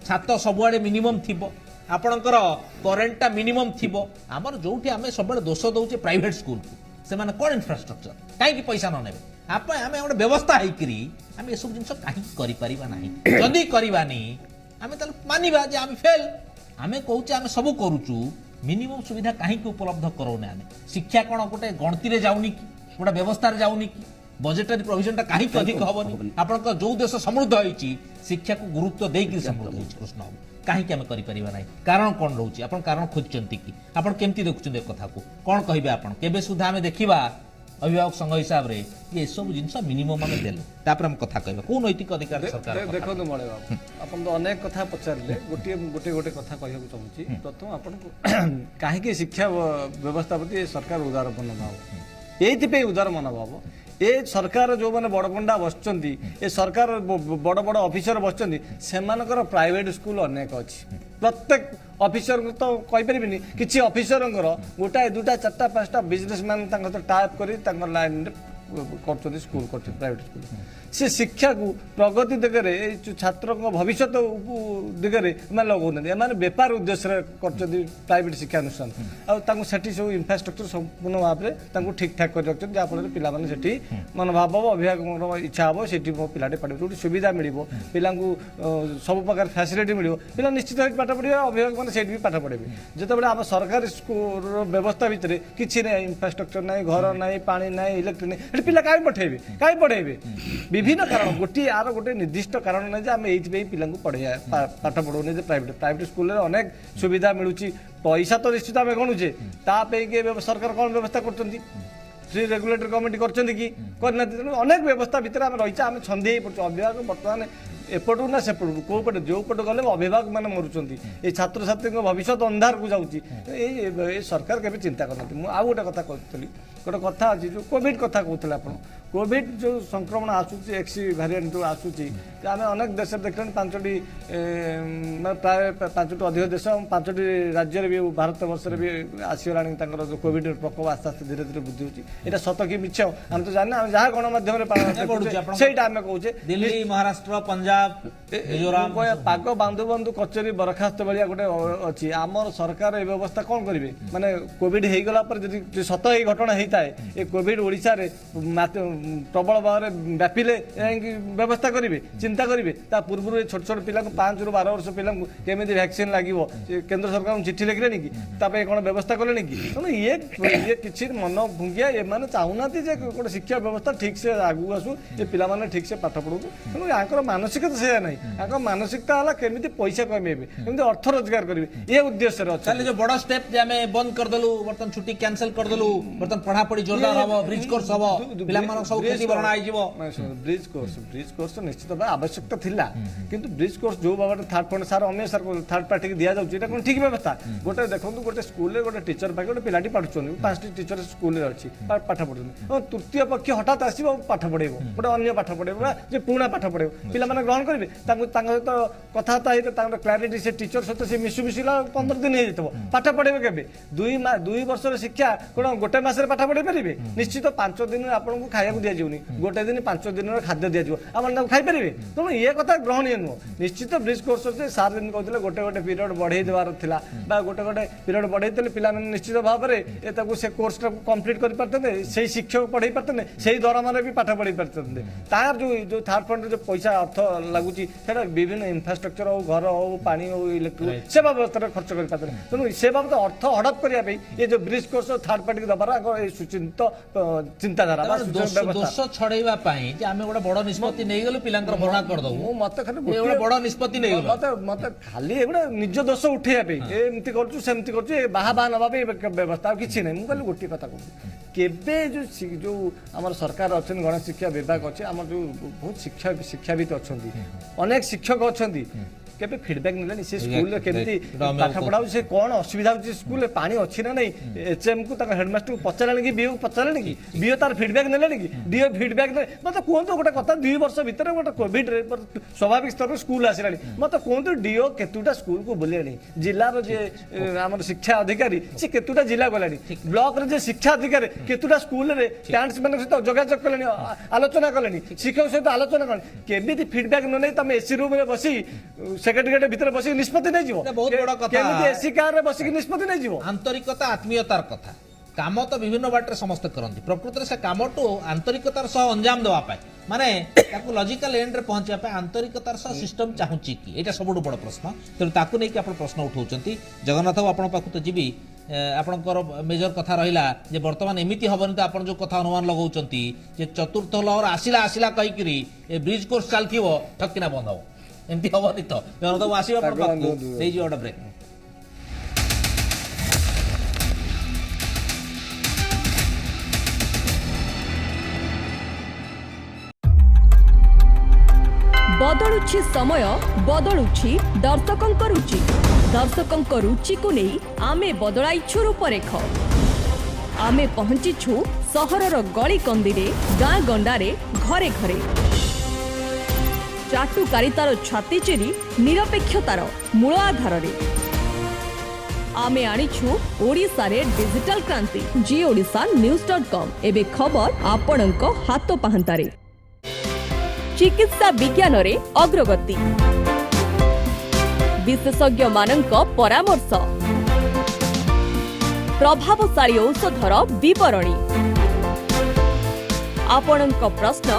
छात सबुआडे मिनिमम थिबो आपणकर करेंटटा मिनिमम थिबो हमर जोठी आमे सबले दोष दउचे प्राइवेट स्कूल को से माने कोन इंफ्रास्ट्रक्चर काई पैसा न नेबे आपे आमे गोटे व्यवस्था हैकरी आमे ए सब जिंस काई करि परिबा नाही जदी करिबानी आमे त मानिबा जे आमे फेल आमे कहूचे आमे सब करूचू मिनिमम सुविधा काई के उपलब्ध करौने आमे शिक्षा कोन गोटे गणती रे जाउनी कि गोटे व्यवस्था रे जाउनी कि बजेटरी प्रोविजनटा काई अधिक हबनी आपन जो देश समृद्ध होईची शिक्षा को गुरुत्व देकी समृद्ध होईची कृष्ण काहे आमे करि परिबा नाही कारण कोन रहउची आपन कारण खोजचंती कि आपन केमती देखुचंदी कथा को कोन कहिबे आपन केबे सुधा आमे देखिबा अभिभावक संघ हिसाब रे ये सब जिंस मिनिमम आमे देले तापर हम कथा कहबा को नैतिक अधिकार सरकार देखो मळे बाबू आपन तो अनेक कथा पचारले गोटे कथा कहबो चाहूची प्रथम आपन काहे के शिक्षा व्यवस्था प्रति सरकार उदार मनोभाव एथि पे उदार मनोभाव ए सरकार जो माने बड़पंडा बसचंती ए सरकार बड़ बड़ ऑफिसर बसचंती सेमानकर प्राइवेट स्कूल अनेक अछि प्रत्येक ऑफिसर को तो कहि परिबिनी किछि ऑफिसरंकर गोटा दुटा चारटा पांचटा बिजनेसमैन तांको तो टाइप करी तांको लाइन करचंती स्कूल करचंती प्राइवेट स्कूल से शिक्षा को प्रगति दिगरे छात्र भविष्य दिगरे मैं लगौना माने व्यापार उद्देश्य करचंती प्राइवेट शिक्षा अनुष्ठान आ सेठी सब इंफ्रास्ट्रक्चर संपूर्ण भाव में ठीक ठाक कर रखते जहाँफल पिला सेठी मनोभाव हम अभिभावक इच्छा हम से पिलाटे पढ़े जो सुविधा मिल पिला सब प्रकार फैसिलिटी मिल पिला निश्चित पाठ पढ़े अभिभावक मैंने भी पाठ पढ़े जिते आम सरकारी स्कूल व्यवस्था भितर किसी ना इंफ्रास्ट्रक्चर ना घर ना पानी ना इलेक्ट्रिक पिला कहीं पठेबे कहीं पढ़ेबे विभिन्न कारण गोटे आर गोटे निर्दिष्ट कारण ना आम ये पिला पढ़े पाठ पढ़ौने प्राइवेट स्कूल अनेक सुविधा मिलूँ पैसा तो निश्चित आम गणुचे तापे सरकार कौन व्यवस्था कर फ्री रेगुलेटरी कमिटी कर अनेक व्यवस्था भितर आम रही आम छंदी पड़े अभिभावक बर्तमान एपटू ना सेपटू कौ पटे जो पटे गले अभिभावक मैंने मरुंच ये छात्र छात्री भविष्य अंधार को जाऊँगी सरकार के चिंता करना मुझे गोटे कथा कहती गोटे कथा अच्छी जो कोविड कथा कहते आप कोविड जो संक्रमण आसूची एक्सी भारिएंट जो आसूची आम अनेक देश देखते 5टी प्राय 5टू अधिक देश 5टी राज्य भी भारत वर्ष भी आसगला जो कोविड प्रकोप आस्ते आस्ते धीरे धीरे वृद्धि होती है सत कि मिछ आम तो जाने जहाँ गणमाध्यम से आम कहे दिल्ली महाराष्ट्र पंजाब मिजोराम पाग बांधु बांधु कचेरी बरखास्त भाया गोटे अच्छी आमर सरकार ये व्यवस्था कौन करेंगे माने कोविड हो गला जब सत ही घटना होता है ये कोविड ओडिशा रे प्रबल भाव में व्यापिले व्यवस्था करेंगे चिंता करेंगे पूर्व छोट छोट पिला 5 ରୁ 12 वर्ष पिला केमी वैक्सीन लगे केंद्र सरकार चिठी लिखले कि कौन व्यवस्था कले कि ये किसी मन भुंगिया ये चाहूना गोटे शिक्षा व्यवस्था ठीक से आगू आसू ये पिला ठीक से पाठ पढ़ू तेणु यहाँ मानसिकता से ना मानसिकता है केमी पैसा कमेबे केमी अर्थ रोजगार करेंगे ये उद्देश्य अच्छे जो बड़ स्टेप आम बंद करदेलु बर्तन छुट्टी कैंसल करदेलु बर्तन पढ़ापढ़ी जोरदार हम ब्रिज कोर्स हम पिला सब खेती भरणा ब्रिज कोर्स निश्चित भाव आवश्यकता थिला किंतु ब्रिज कोर्स जो बाबा थर्ड फंड सार अमे सार थर्ड पार्टी की दिया जाउची कोन ठीक व्यवस्था गोटे देखंतु गोटे स्कूल रे गोटे टीचर पाके गोटे पिलाटी पढुछन 5टी टीचर स्कूल रे अछि पाठ पढुछन तृतीय पक्ष हठात आसीबो पाठ पढेबो गोटे अन्य पाठ पढेबो जे पुणा पाठ पढेबो पिला माने ग्रहण करबे तांको सहित कथाता हित तांको क्लैरिटी से टीचर सहित से मिसु मिसिला 15 दिन हे जतबो पाठ पढेबे केबे 2 वर्ष रे शिक्षा कोन गोटे मास रे पाठ पढे परिबे निश्चित 5 दिन आपन को खाया दिया जाउनी गोटे दिन 5 दिन खाद्य दिया जाव आप खाई पारे तेणु ये कथा ग्रहणीय नुह निश्चित ब्रिज कोर्स से सार दिन कहते गोटे गोटे पीरियड बढ़े देवार थिला गोटे गोटे पीरियड बढ़े पे निश्चित भाव में से कोर्स कंप्लीट कर पारते से शिक्षक पढ़े पारते से दरमा भी पाठ पढ़ी पारते तार जो थर्ड फंड जो पैसा अर्थ लगुच विभिन्न इंफ्रास्ट्रक्चर हो घर हो पानी हो इलेक्ट्रिक से व्यवस्था खर्च कर पाते तेणु से बाबद अर्थ हड़प करने ये जो ब्रिज कोर्स थर्ड पार्टी दबार सुचिंत चिंताधारा दोष छड़ेवा जे आमे गोटे बड़ निष्पत्ति नहीं गलु पिलांकर भरणा कर दउ मते खाली गोटे बड़ निष्पत्ति नहीं गलु मते मते खाली एगुडा निज दोष उठेया पे एमती करछु सेमती करछु बाहा बाहा नबा पे व्यवस्था किछि नै मु कहली गोटी कथा कहू केबे जो हमर सरकार अछन गणेश शिक्षा विभाग अछि हमर जो बहुत शिक्षावित अछंती अनेक शिक्षक अछंती केबे फीडबैक नेलानी से स्कूल रे केमती पाठ पढ़ाउ से कोन असुविधा होची स्कूल रे पानी अछि ना नै एचएम को तक हेडमास्टर को पचारले कि बीओ को पचारले कि बीओ तार फीडबैक नेलानी कि डीओ फीडबैक मते कोन गोटे कथा 2 वर्ष भीतर गोटे कोविड रे स्वाभाविक स्तर स्कूल आसिलानी मते कोन डीओ केतुटा स्कूल को बोलेनी जिल्ला रो जे हमर शिक्षा अधिकारी से केतुटा जिल्ला गलानी ब्लॉक रे जे शिक्षा अधिकारी केतुटा स्कूल रे पेरेंट्स माने सहित जोगाजोग करलेनी आलोचना करलेनी शिक्षक सहित आलोचना करलेनी केबिति फीडबैक न नै तमे एसी रूम रे बसी सेक्रेटरीट भीतर बसी निष्पत्ति नहीं जीवो बहुत बड़ कथा केमिति एसी कार रे बसी निष्पत्ति नहीं जीवो आंतरिकता आत्मीयतार कथा काम तो विभिन्न बाटे समस्त करंती प्रकृति रे से काम तो आंतरिकतार सह अंजाम देवा पाए माने ताकू लॉजिकल एंड रे पहुंचा पाए आंतरिकतार सह सिस्टम चाहूची कि एटा सबुठ बड़ प्रश्न तेणु ताकू नै कि आपण प्रश्न उठाउचंती जगन्नाथ बाबू आपण पाखु तो जीवी आपणकर मेजर कथा रहिला जे वर्तमान एमिति हबनी तो आपण जो कथा अनुमान लगाउचंती जे चतुर्थ लहर आसिला आसिला कहि करी ए ब्रिज कोर्स चालथिवो ठक्किना बंद हो एमती हबनी तो जगन्नाथ बाबू आसीबा आपण पाखु देई जो ऑर्डर ब्रेक बदलुछि समय बदलुछि दर्शकंक रुचि दर्शकंक रुचि को नहीं आमे बदलाइछु रूपरेख आमे पहुंचीछु सहरर गली कंदीरे गाँ गंडारे घरे घरे चाटुकारितार छाती चिरी निरपेक्षतार मूल आधार रे आमे आनिछु ओडिसा रे डिजिटल क्रांति जी ओडिसा न्यूज.com एबे खबर आपणक हाथ पाहंतारे चिकित्सा विज्ञान रे अग्रगति विशेषज्ञ मानक परामर्श प्रभावशाली औषधर विवरणी आपणक प्रश्न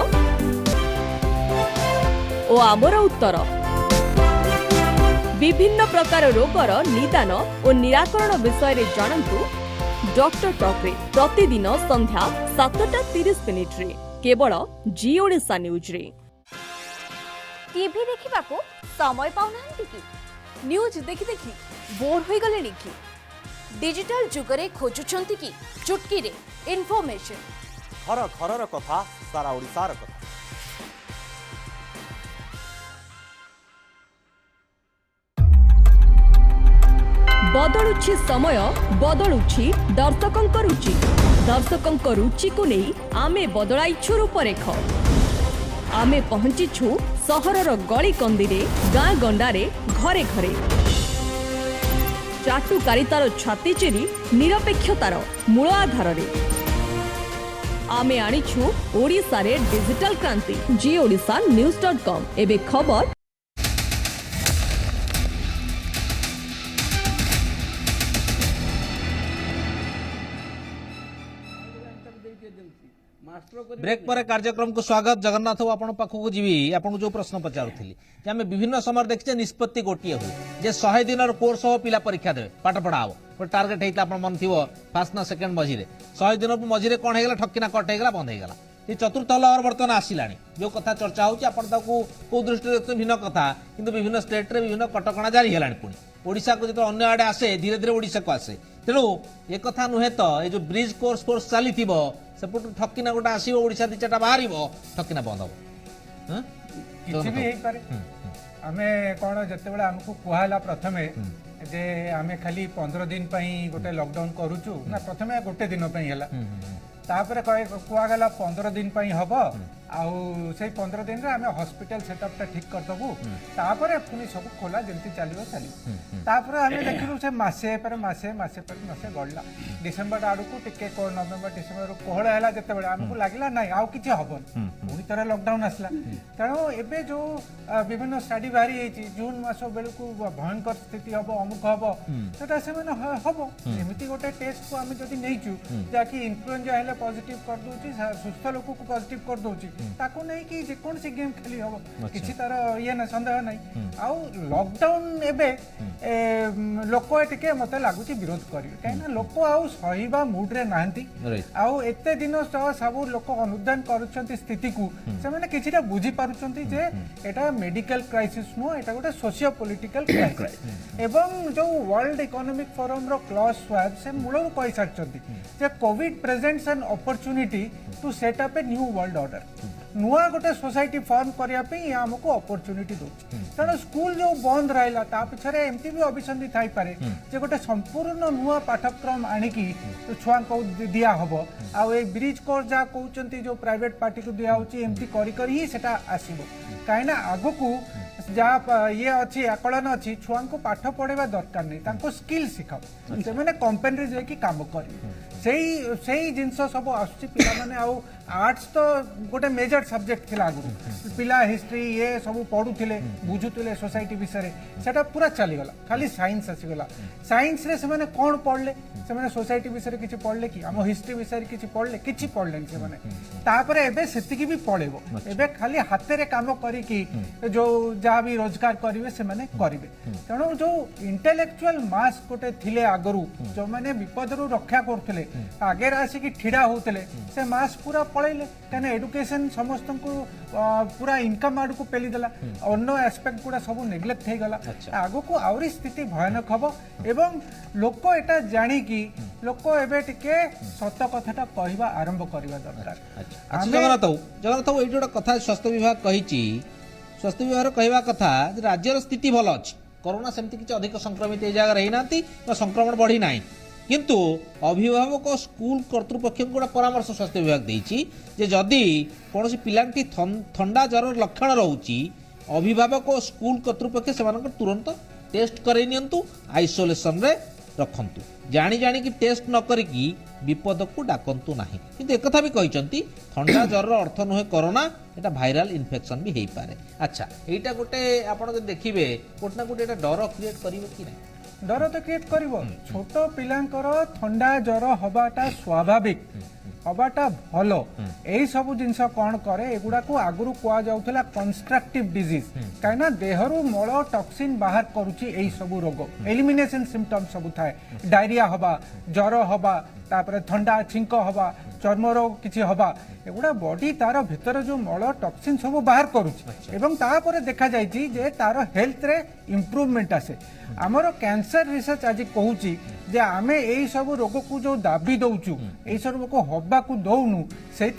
ओ आमर उत्तर विभिन्न प्रकार रोगर निदान और निराकरण विषय रे जानन्तु डॉक्टर टॉक रे प्रतिदिन संध्या 7:30 रे केवल जी ओडिसा न्यूज रे टीवी देखा समय पाऊना कि न्यूज देखि देखि बोर हो गले कि डिजिटल जुगरे खोजुछंती कि चुटकी रे इन्फॉर्मेशन घर घर कथा सारा ओडिसार कथा बदलुछि समय बदलुछि दर्शकଙ୍କ रुचि दर्शकଙ୍କ रुचिକୁ ନେଇ ଆମେ ବଦଳାଇଛୁ ରୂପରେଖ ଆମେ ପହଞ୍ଚିଛୁ ସହରର ଗଳି କନ୍ଦିରେ ଗାଁ ଗଣ୍ଡାରେ ଘରେ ଘରେ ଚାଟୁକାରିତାର ଛାତି ଚିରି ନିରପେକ୍ଷତାର ମୂଳ ଆଧାରରେ ଆମେ ଆଣିଛୁ ଓଡ଼ିଶାରେ ଡିଜିଟାଲ କ୍ରାନ୍ତି GODishanews.com ଏବେ ଖବର ब्रेक पर कार्यक्रम को स्वागत जगन्नाथ आपण पाखक जीवी आपन जो प्रश्न पचारुथिली जे आमे विभिन्न समय देखिए निष्पत्ति गोटिए हुए जे 100 दिन कोर्स हो पिला परीक्षा देबे पाठ पढ़ाओ गोटे टार्गेट हेता आपण मन थिवो फर्स्ट ना सेकंड मझिरे 100 दिन मझिरे कोन हेगला ठक्किना कट हेगला बंद हेगला ये चतुर्थ लहर बर्तमान आसिलानी जो कथा चर्चा होची आपण ताकू को दृष्टि देखते भिन्न कथा किंतु विभिन्न स्टेट रे विभिन्न कटकणा जारी हेलानी पुणी ओडिशा को जो अन्य आड़े आसे धीरे धीरे ओडिशा को आसे तेणु ए कथा नुहे तो ये जो ब्रिज कोर्स चली सेपटू ठकिना गोटे आसो ओडिशा दी चार्टा बाहर ठकिना बंद हम किसी भी हेई पारे आमे कोन जते बेला हमकु कुहाला प्रथमे जे आमे खाली 15 दिन पई गोटे लॉकडाउन करूचु ना प्रथमे गोटे दिन पई हला तापर कुआ गला 15 दिन पई हबो आउ से 15 दिन रे आमे हॉस्पिटल सेटअप टा ठीक कर दबु तापर पुनी सब खोला जेंति चलिबो चली तापर आमे देखिलु से मासे पर मासे गडला डिसेंबर आडू को टिके को नवेंबर डिसेंबर कोहळ हैला जते बेला हमकु लागिला नै आउ किछि हबन पुनी तरह लॉकडाउन आसला तणो एबे जो विभिन्न स्टडी बारी हेची जून मासो बेलकु भयंकर स्थिति हबो अमुक हबो सेटा से माने हबो एमिति गोटे टेस्ट को आमे जदी नैचु जाकी इन्फ्लुएंजा हैला पॉजिटिव कर दोची सुस्थ लोक को पॉजिटिव कर दोची ताको नै कि जे कोन से गेम खेली हबो किछि तार ये न संदेह नै आउ लॉकडाउन एबे लोक एटिके मते लागुची विरोध करिवे काइना लोक आउ सहीबा मूड रे नाहंती आउ एते दिन सब लोक अनुदान करूछंती स्थिति को से माने किछिटा बुझी पारुछंती जे एटा मेडिकल क्राइसिस नो एटा गोटे सोशियो पॉलिटिकल क्राइसिस एवं जो वर्ल्ड इकोनॉमिक फोरम रो क्लॉज स्वाब से मूलरु कहि सारछंती जे covid presents an opportunity to set up a new world order नुआ गोटे सोसाइटी फॉर्म करने हमको अपॉर्चुनिटी दूसरी तेणु स्कूल जो बंद रहा ता पिछरे एमती भी अभिसंधि थाई पारे जे गोटे संपूर्ण नुआ पाठ्यक्रम आनिकी छुआ को दिया हबो आ ए ब्रिज कोर्स जा कहउचंती जो प्राइवेट पार्टी को दिया होची एमती करी ही सेटा आसीबो काहेना आगु को जहाँ ये अच्छी आकलन अच्छी छुआ को पाठ पढ़ेवा दरकार नहीं तांको स्किल शिखाओ से मैंने कंपनी रे जाके काम करी सही जिनस सब आसुची पिला माने आउ आर्ट्स तो गोटे मेजर सब्जेक्ट थिला आगु पिला हिस्ट्री ये सब पढ़ुथिले बुझुथिले सोसाइटी विषय सेटा पूरा चली गला खाली साइंस आसी गला साइंस रे से माने कोन पढ़ले से माने सोसाइटी विषय किछि पढ़ले कि हम हिस्ट्री विषय किछि पढ़ले किछि पढ़ले से माने तापरे एबे सेतिकी भी पढ़ेबो एबे खाली हाथे रे काम करी कि जो जहाँ भी रोजगार करेंगे से माने करेंगे तेणु जो इंटेलेक्चुअल मास गोटे थिले आगरू जो माने विपद रु रक्षा करथले आगे आसिक ठिड़ा होते से मास पूरा पलैले कहीं एडुकेशन समस्त को पूरा इनकम आड़ को पेली देला अन्य एस्पेक्ट गुड़ा सब नेग्लेक्ट हो गला आगो को आहरी स्थिति भयानक हम एवं लोक एटा जानी कि लोक एबे टिके सत कथाटा कहवा आरंभ करबा दरकार जगन्नाथ बाबू ये कथा स्वास्थ्य विभाग कही स्वास्थ्य विभाग कहवा कथा राज्यर स्थिति भल अच्छी कोरोना सेमती किसी अधिक संक्रमित ए जगह रही ना संक्रमण बढ़ी ना किंतु अभिभावक स्कूल कर्तृपक्ष गोटे परामर्श स्वास्थ्य विभाग देछि जे जदि कौन पिलांटी थंडा ज्वर लक्षण रोची अभिभावक स्कूल कर्तृपक्ष से तुरंत टेस्ट करई नियंतु आइसोलेशन रे रखंतु जानी जानी कि टेस्ट न करिकी विपद को डाकंतु नाही किंतु एक कथा भी कहिसंती थंडा ज्वर अर्थ नुहे कोरोना एटा भाइराल इन्फेक्शन भी हेई पारे अच्छा एटा गोटे आपण जे देखिबे कोट ना कोट एटा डर क्रिएट करिवो कि नाही डर तो क्रिएट करिवो छोट पिलांकर थंडा ज्वर हबाटा स्वाभाविक हबाटा भलो एही सब जिनस कौन करे एगुड़ा को आगुरु कुआ जाउथला कंस्ट्रक्टिव डिजीज काइना देहरु मल टॉक्सिन बाहर करूची एही सब रोग एलिमिनेशन सिम्पटम सब थाए डायरिया हबा ज्वर हबा तापर ठंडा छिंक हबा चर्म रोग किसी हवा एगुड़ा बॉडी तार भितर जो मल टॉक्सिन सब बाहर करुच्ची एवं तापर देखा जाइए जे तार हेल्थ रे इम्प्रूवमेंट आसे आमर कैंसर रिसर्च आज कहूँ जे आमे यही सब रोग को जो दाबी दौचु यही सब रोग हवा को दौनु से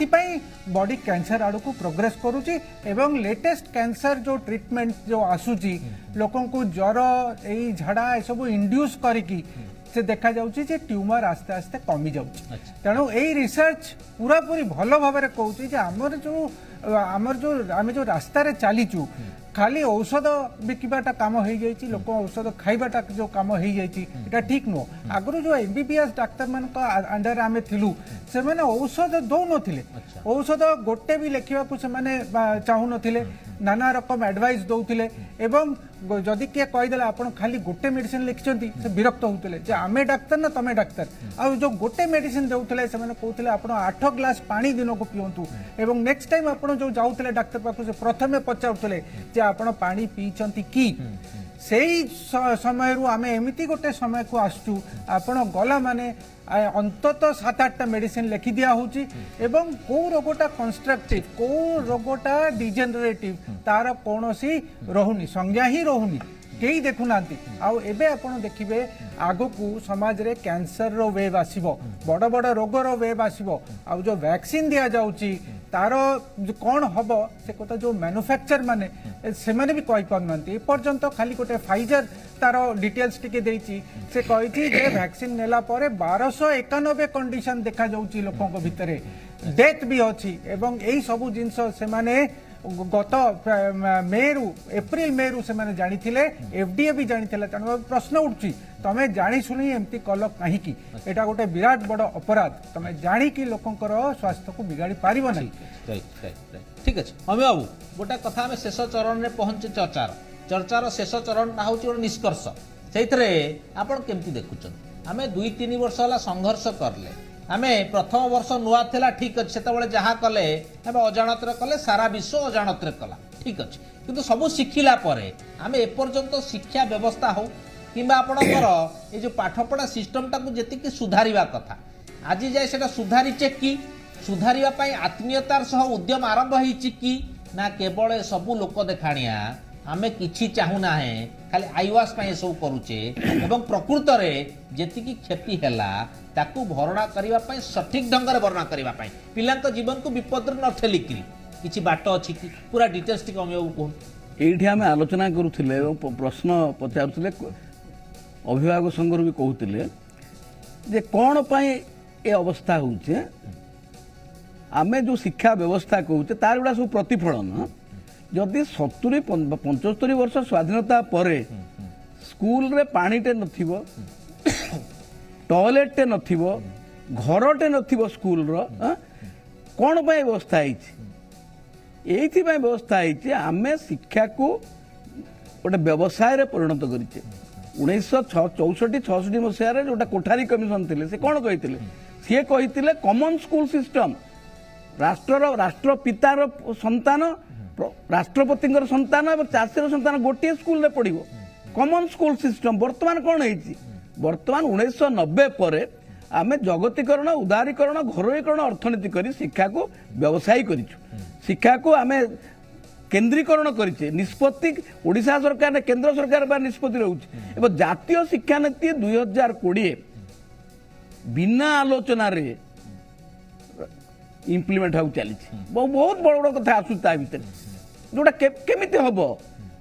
बॉडी कैंसर आड़ को प्रोग्रेस करुच्ची एवं लेटेस्ट कैंसर जो ट्रीटमेंट जो आसूची लोकन को ज्वर यही झाड़ा ये सब इंड्यूस करिकी से देखा जाउची जे ट्यूमर आस्ते आस्ते कमी जाउची तेणु यही रिसर्च पूरा पूरी भल भाव में कहूँ जे आमर जो आम जो रास्ता रे चलीचु खाली औषध बिकवाटा काम हो जाइए लोक औषध खाइबाटा जो काम हो जाइए ठीक नुह आगु जो एमबीबीएस डाक्तर मान अंडर आम थिलु से मैंने औषध दौन औषध गोटे भी लिखा चाहू नथिले नाना रकम एडवाइस दौले एवं जदि किए कहीदे आप खाली गोटे मेडिसिन लिखिं से विरक्त होते आमे डाक्तर ना तमें डाक्तर आ जो गोटे मेडिसिन दौले से कहते आप 8 ग्लास पानी दिन को पिंतु एवं नेक्स्ट टाइम आप जो जाऊे डाक्तर पाख से प्रथमे पचारुले आपण पानी पीछंती कि सेही समय आम एमती गोटे समय को आसचु आपण गला माने अंतत 7-8टा मेडिसिन लिखि दिया होची एवं को रोगटा कंस्ट्रक्टिव को रोगटा डिजेनरेटिव तार कोनोसी रहुनी संज्ञा ही रहुनी कई देखुना आउ एबे आपण देखिबे आगो को समाज रे कैंसर रो वेव आसीबो बड़ बड़ रोग रो वेव आसीबो आउ जो वैक्सीन दिया जाउची तार कौन हम से कथा जो मैन्युफैक्चर माने से माने भी कहि पारनांती पर्यंत खाली गोटे फाइजर तार डिटेल्स टिके देइची से कहिथि जे वैक्सीन नेला परे 1291 कंडीशन देखा जाउची लोकन को भितरे डेथ भी अछि एवं एई सब जिंस से माने गत मे रु एप्रिल मे रु से माने जानी थिले एफडीए भी जानी थिले तेणु प्रश्न उठुची तमें जानी शुणी एमती कल कहीं एटा गोटे विराट बड़ अपराध तमें जाणी कि लोकंकर स्वास्थ्य को बिगाड़ी पारिबो नहीं ठीक अच्छे अमी बाबू गोटे कथा आम शेष चरण में पहुंचे चर्चार शेष चरण हूँ गोटे निष्कर्ष से आपड़ केमती देखुं आम 2-3 वर्ष है संघर्ष करले आमे प्रथम वर्ष नुआ थिला ठीक अच्छे से जहाँ कले आम अजाणत कले सारा विश्व अजाणत कला ठीक अच्छे किंतु सबू शिखिला परे आम एपर्यंत शिक्षा व्यवस्था हो किंबा आपणकर ये जो पाठपढ़ा सिस्टम टाक जी सुधारिबा कथा आज जाए से सुधारीचे कि सुधारिबा आत्मीयतार सह उद्यम आरंभ होईची कि ना केवल सबू लोक देखाणिया आमे किछि चाहूना है खाली आईवास सब करुचे एवं प्रकृत में जी क्षति है ताकू भरणा करने सठिक ढंग से भरणा करने पिला जीवन को विपद न ठेलिकी किसी बाट अच्छी कि पूरा डिटेल्स टी कहूँ ये आम आलोचना करुले प्रश्न पचारुले अभिभावक संघ भी कहते जे कौन पाई ए अवस्था होचे आमे जो शिक्षा व्यवस्था कहूचे तार गुड़ा सब प्रतिफलन जदि 70-75 वर्ष स्वाधीनता परे स्कूल रे पानीटे नथिबो टॉयलेट नथिबो घरटे नथिबो स्कूल रो कौन पाई व्यवस्था एथि व्यवस्था आमे शिक्षा को गोटे व्यवसाय रे परिणत करिचे 1964-66 मसीह जोटा कोठारी कमिशन थे से कौन कही सी कही कॉमन स्कूल सिस्टम राष्ट्रपितार संतान राष्ट्रपति संतान और चाषीर संतान गोटे स्कूल रे पढ़ो कॉमन स्कूल सिस्टम वर्तमान कौन है वर्तमान 1990 पर आम जगतीकरण उदारीकरण घरोईकरण अर्थनीति कर शिक्षा को व्यवसायी करिछु शिक्षा को आम केन्द्रीकरण करिचे निष्पत्ति ओडिशा सरकार ने केंद्र सरकार बा निष्पत्ति रहउछि एवं जातीय शिक्षा नीति 2020 बिना आलोचना रे इम्प्लीमेंट हो चली बहुत बड़ बड़ कथा आसुता भीतर जोटा केमिति हबो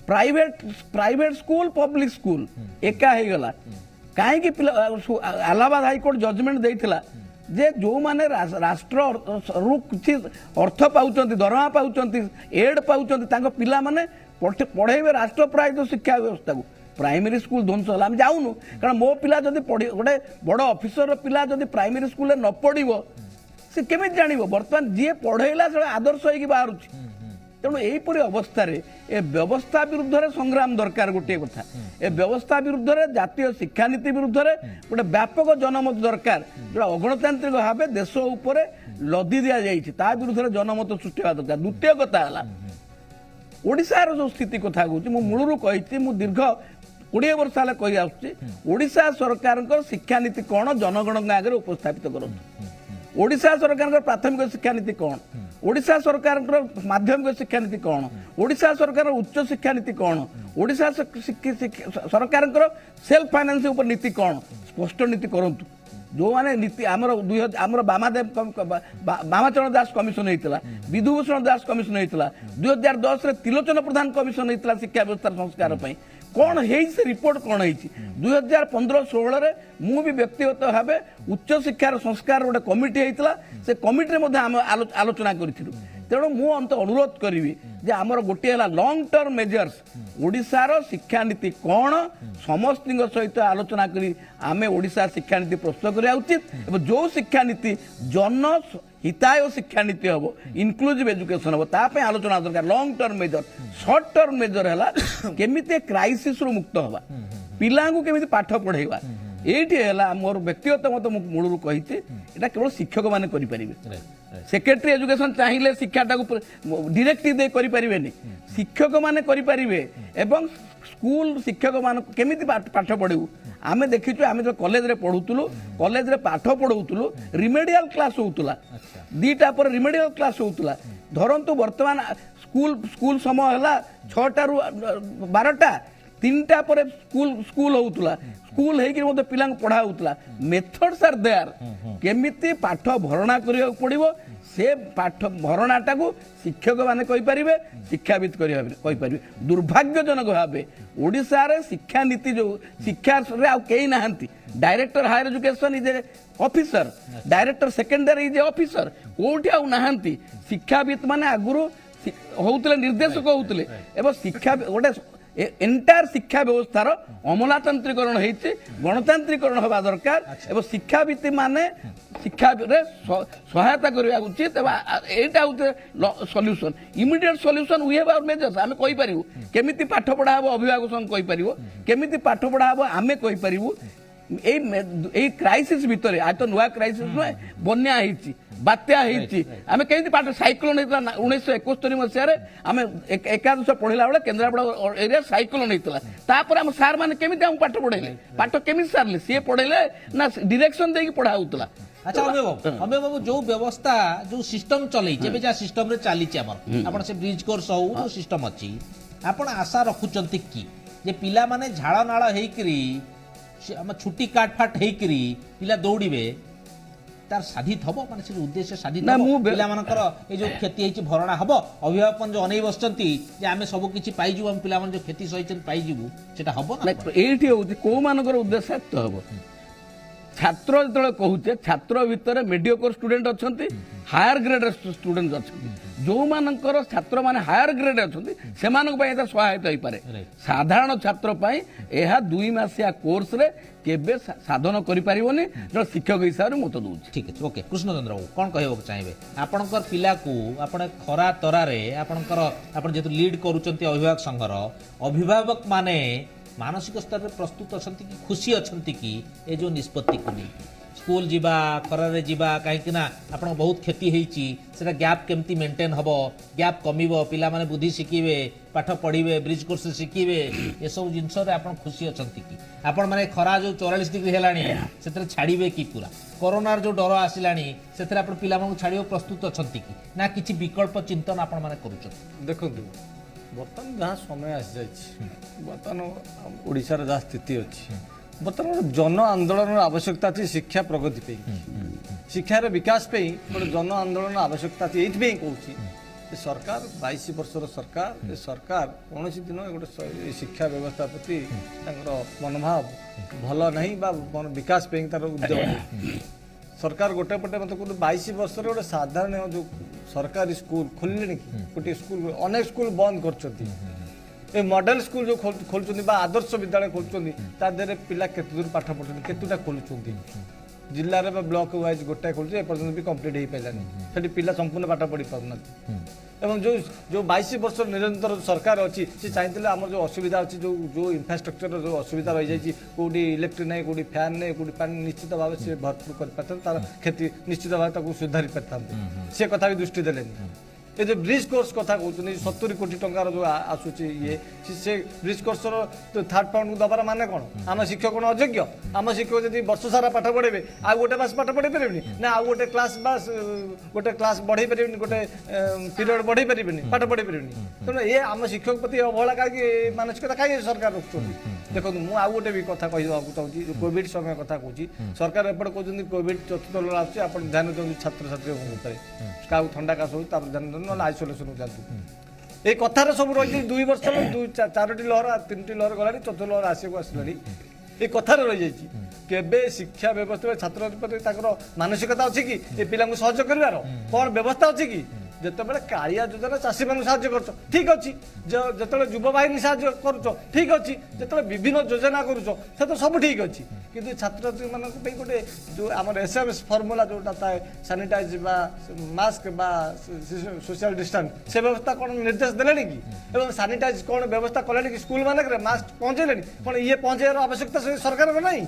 प्राइवेट स्कूल पब्लिक स्कूल एका हे गला काहे कि इलाहाबाद हाईकोर्ट जजमेंट देइथिला जे जो माने राष्ट्र रु किछि अर्थ पाउचंती दरमा पाउचंती एड पाउचंती तांको पिला माने पढ़ेबे राष्ट्र प्रायोजित शिक्षा व्यवस्था को प्राइमरी स्कूल ध्वंस होला हम जाउनु कारण मो पिला जदि पढ़ी गोटे बड़ ऑफिसर पिला जदि प्राइमरी स्कूल न पढ़िबो से केमी जानिबो वर्तमान जी पढ़ेला से आदर्श होई बाहरुछि तेणु यहीपरि अवस्था ए व्यवस्था विरुद्ध रे संग्राम दरकार गोटे कथा ए व्यवस्था विरुद्ध रे जातीय शिक्षा नीति विरुद्ध रे गोटे व्यापक जनमत दरकार जोड़ा अगणतांत्रिक भाव देश उपर लदी दिया जाइछि ता विरुद्ध रे जनमत सृष्टि होगा दरकार द्वितीय कथा है ओडिशार जो स्थिति कथा कहूँ मु मूलरू कही मु दीर्घ 20 वर्ष है कही आसुछि ओडिशा सरकार शिक्षा नीति कौन जनगण आगे उपस्थापित करନ୍ତୁ ओडिशा सरकार प्राथमिक शिक्षा नीति कौन, ओडिशा सरकार माध्यमिक शिक्षा नीति कौन, ओडिशा सरकार उच्च शिक्षा नीति कौन, ओडिशा सरकार सेल्फ फाइनेंस ऊपर नीति कौन, स्पष्ट नीति करंतु। जो माने नीति आमर बामाचरण दास कमिशन होता, विधुभूषण दास कमिशन होता, 2010 त्रिलोचन प्रधान कमिशन होता शिक्षा व्यवस्था संस्कार पर कौन है से रिपोर्ट कौन है 2015-16 मु भी व्यक्तिगत भाव उच्च शिक्षार संस्कार गोटे कमिटी होता से कमिटी आलोचना करूँ। तेणु मु अंत अनुरोध करी जे आमर गोटे है लॉन्ग टर्म मेजर्स ओडिशार शिक्षा नीति कौन समस्त सहित आलोचना करी आमे ओडिशा शिक्षा नीति प्रस्तुत करा उचित एवं जो शिक्षा नीति जन हिताय शिक्षा नीति हम इनक्लूसिव एजुकेशन हम ताप आलोचना दरकार। Long term measure short term measure है केमिति क्राइसिस रु मुक्त हवा पिला केमिति पाठ पढ़ेवा एठी है मोर व्यक्तिगत मत मूलरू कही एटा केवल शिक्षक माने करि परिबे। सेक्रेटरी एजुकेशन चाहिए शिक्षाटा डायरेक्टिव दे करि परिबेनी शिक्षक माने करि परिबे एवं स्कूल शिक्षक मान केमिति पाठ पढ़ू आमे देखिछु आमे जो कॉलेज रे पढुतुलु कॉलेज रे पाठ पढौतुलु रिमेडियल क्लास होउतुला दीटा पर रिमेडियल क्लास होउतुला धरंतु वर्तमान स्कूल समय हला 6टा रु 12टा 3टा पर स्कूल होउतुला स्कूल है कि मते पिला पढ़ा होउतला मेथड्स आर देयर केमिति पाठ भरणा करिया पड़िबो से पाठ भरणाटा को शिक्षक माने कहि परिबे शिक्षाविद कहि परिबे। दुर्भाग्यजनक भावे ओडिशा रे शिक्षा नीति जो शिक्षा रे आ केही नाहंती director higher education is a officer director secondary is a officer कोठी आ नाहंती शिक्षाविद माने आगुरु होउतले निर्देशक होउतले एवं शिक्षा गोटे एंटायर शिक्षा व्यवस्थार अमलातांत्रिकरण होती गणतांत्रिकरण हवा दरकार एवं शिक्षाविद माने शिक्षा सहायता करवा उचित एटा solution immediate solution we have our measures आमे कहि परिबु केमिति पाठ पढ़ा हबो अभिभावक संग कहि परिबो केमिति पाठ पढ़ा हबो आमे कहि परिबु ए क्राइसिस भितर आज तो नुआ क्राइसिस नुए बन्या होती बात्या होती आम कहीं पाठ साइक्लोन होता 1971 मसीह आम एकादश पढ़ला बेले केन्द्रापड़ा एरिया साइक्लोन होता आम सार मैंने केमी पाठ पढ़ेले पाठ केमी सारे सी पढ़ेले ना डायरेक्शन देकी पढ़ा होता। अच्छा अमे बाबू जो व्यवस्था जो सिस्टम चलै जेबे जा सिस्टम रे चली आपण से ब्रिज कोर्स हो जो सिस्टम अछि आपण आशा रखुचंती की जे पिला माने झाड़ नाळ हेकरी छुट्टी काट फाट हेकरी पिला दौड़िबे तार साधित हबो माने से उद्देश्य साधित हबो पिला मानकर ए जो क्षति हेछि भरणा हबो अभिभावक जो अनै बसचंती जे आमे सब किछि पाइ जु हम पिला मन जो क्षति सहिचन पाइ जिवु सेटा हबो ना एठी होछि को मानकर उद्देश्य तो हबो छात्र जतले कहूचे छात्र भितर मेडियोकर स्टूडेंट अछंती हायर ग्रेड स्टूडेंट अछंती जो मानकर छात्र माने हायर ग्रेड अछंती से मानक पय एता सहायता होई पारे साधारण छात्र पय एहा 2 मासिया कोर्स रे केबे साधन करि परिबोनी जो शिक्षक हिसाब रे मत दउछ। ठीक है ओके कृष्णचंद्र बाबू कोन कहबो चाहिबे आपनकर पिला को आपण खरा तरा रे आपनकर आपण जेतु लीड करूचंती अभिभावक संघर अभिभावक माने मानसिक स्तर में प्रस्तुत अछंती कि खुशी अछंती कि ए जो निष्पत्ति को नहीं स्कूल जीवा खरा रे जीवा कहीं ना आपण बहुत क्षति होईची सेटा गैप केमती मेंटेन हबो गैप कमिबो पिला माने बुद्धि शिखिबे पाठ पढ़िबे ब्रिज कोर्स शिखिबे ए सब जिंस रे आपण खुशी अछंती कि आपण माने खरा जो 44 डिग्री हेलानी सेतरे छाड़ीबे कि पूरा कोरोना जो डर आसिलानी सेतरे आपण पिला मानू छाड़ियो प्रस्तुत अछंती कि ना किछि विकल्प चिंतन आपण माने करूछन। देखंतु बर्तमान जहाँ समय आसी जाइए बर्तमान ओडिशार जहाँ स्थिति अच्छी बर्तमान जन आंदोलन आवश्यकता अच्छी शिक्षा प्रगति पे शिक्षार विकास पे गोटे जन आंदोलन आवश्यकता अच्छी ये कहूँ सरकार 22 वर्षर सरकार ये सरकार कौन दिन गोटे शिक्षा व्यवस्था प्रति मनोभाव भल ना विकास पे तार उद्यम सरकार गोटे पटे मतलब कहते 22 वर्ष गोटे साधारण जो सरकारी स्कूल खोलिले कि गोटे स्कूल अनेक स्कूल बंद कर मॉडल स्कूल जो खोलुं आदर्श विद्यालय खोलुं तादेह पिला केते दूर पाठ पढ़ुं केतुटा खोलुं जिले में ब्लॉक वाइज गोटाए खोलुचे एपर्यंत भी कंप्लीट हो पारानी से पिला संपूर्ण पाठ पढ़ी पारना एवं जो जो 22 वर्ष निरंतर सरकार अच्छी सी चाहिए आम जो असुविधा अच्छी जो जो इंफ्रास्ट्रक्चर जो असुविधा रही जाइए कौटी इलेक्ट्रिक नहीं कौटी फैन नहीं कौटी पानी निश्चित भाव से भरपूर कर पारते तार क्षति निश्चित भाव सुधारी पारते से कथा भी दृष्टि देलेनी ये जो ब्रिज कोर्स कथा कहते 70 कोटी टंकार जो आसूची ये से ब्रिज कोर्स थर्ड पाउंड को दबार माने कौन आम शिक्षक कौन अयोग्य आम शिक्षक जब वर्ष सारा पाठ पढ़े आ गोटे मास पाठ पढ़े पारे ना आ गोटे क्लास बास गोटे क्लास बढ़े पारे गोटे पीरियड बढ़े पारे पाठ पढ़े पारे तेणु ये आम शिक्षक प्रति अवहेला कहीं मानसिकता कहीं सरकार रखुच्च देखो मुझे आउ गोटे भी कथा कहवाक चाहिए कोविड समय कथा कहूँ सरकार एपटे कहते कोविड चतुर्थ लहर आसूँ आप ध्यान दिखाते छात्र छात्री क्या ठंडा काश हो ध्यान दिखाते ना आइसोलेसन जातु ये कथार सब रही 2 वर्ष 4टी लहर 3टी लहर गला चतुर्थ लहर आसला ये कथार रही केबे शिक्षा व्यवस्था छात्र प्रति मानसिकता अच्छी कि ये पिला सहयोग कर कौन व्यवस्था अच्छी कि जितेबाला कालिया योजना चाषी मान साहय कर ठीक अच्छी जो युवा बाहिनी साहय कर ठीक अच्छी जो विभिन्न योजना करुच तो सब ठीक अच्छी किंतु छात्र छात्री मान गोटे जो आम SMS फर्मुला जोटा थाए सानिटाइज मास्क सोशल डिस्टेंस से व्यवस्था कौन निर्देश देले कि सानिटाइज कौन व्यवस्था कले कि स्कूल मानक मास्क पहुंचेले कौन ये पहुंचार आवश्यकता सरकार ना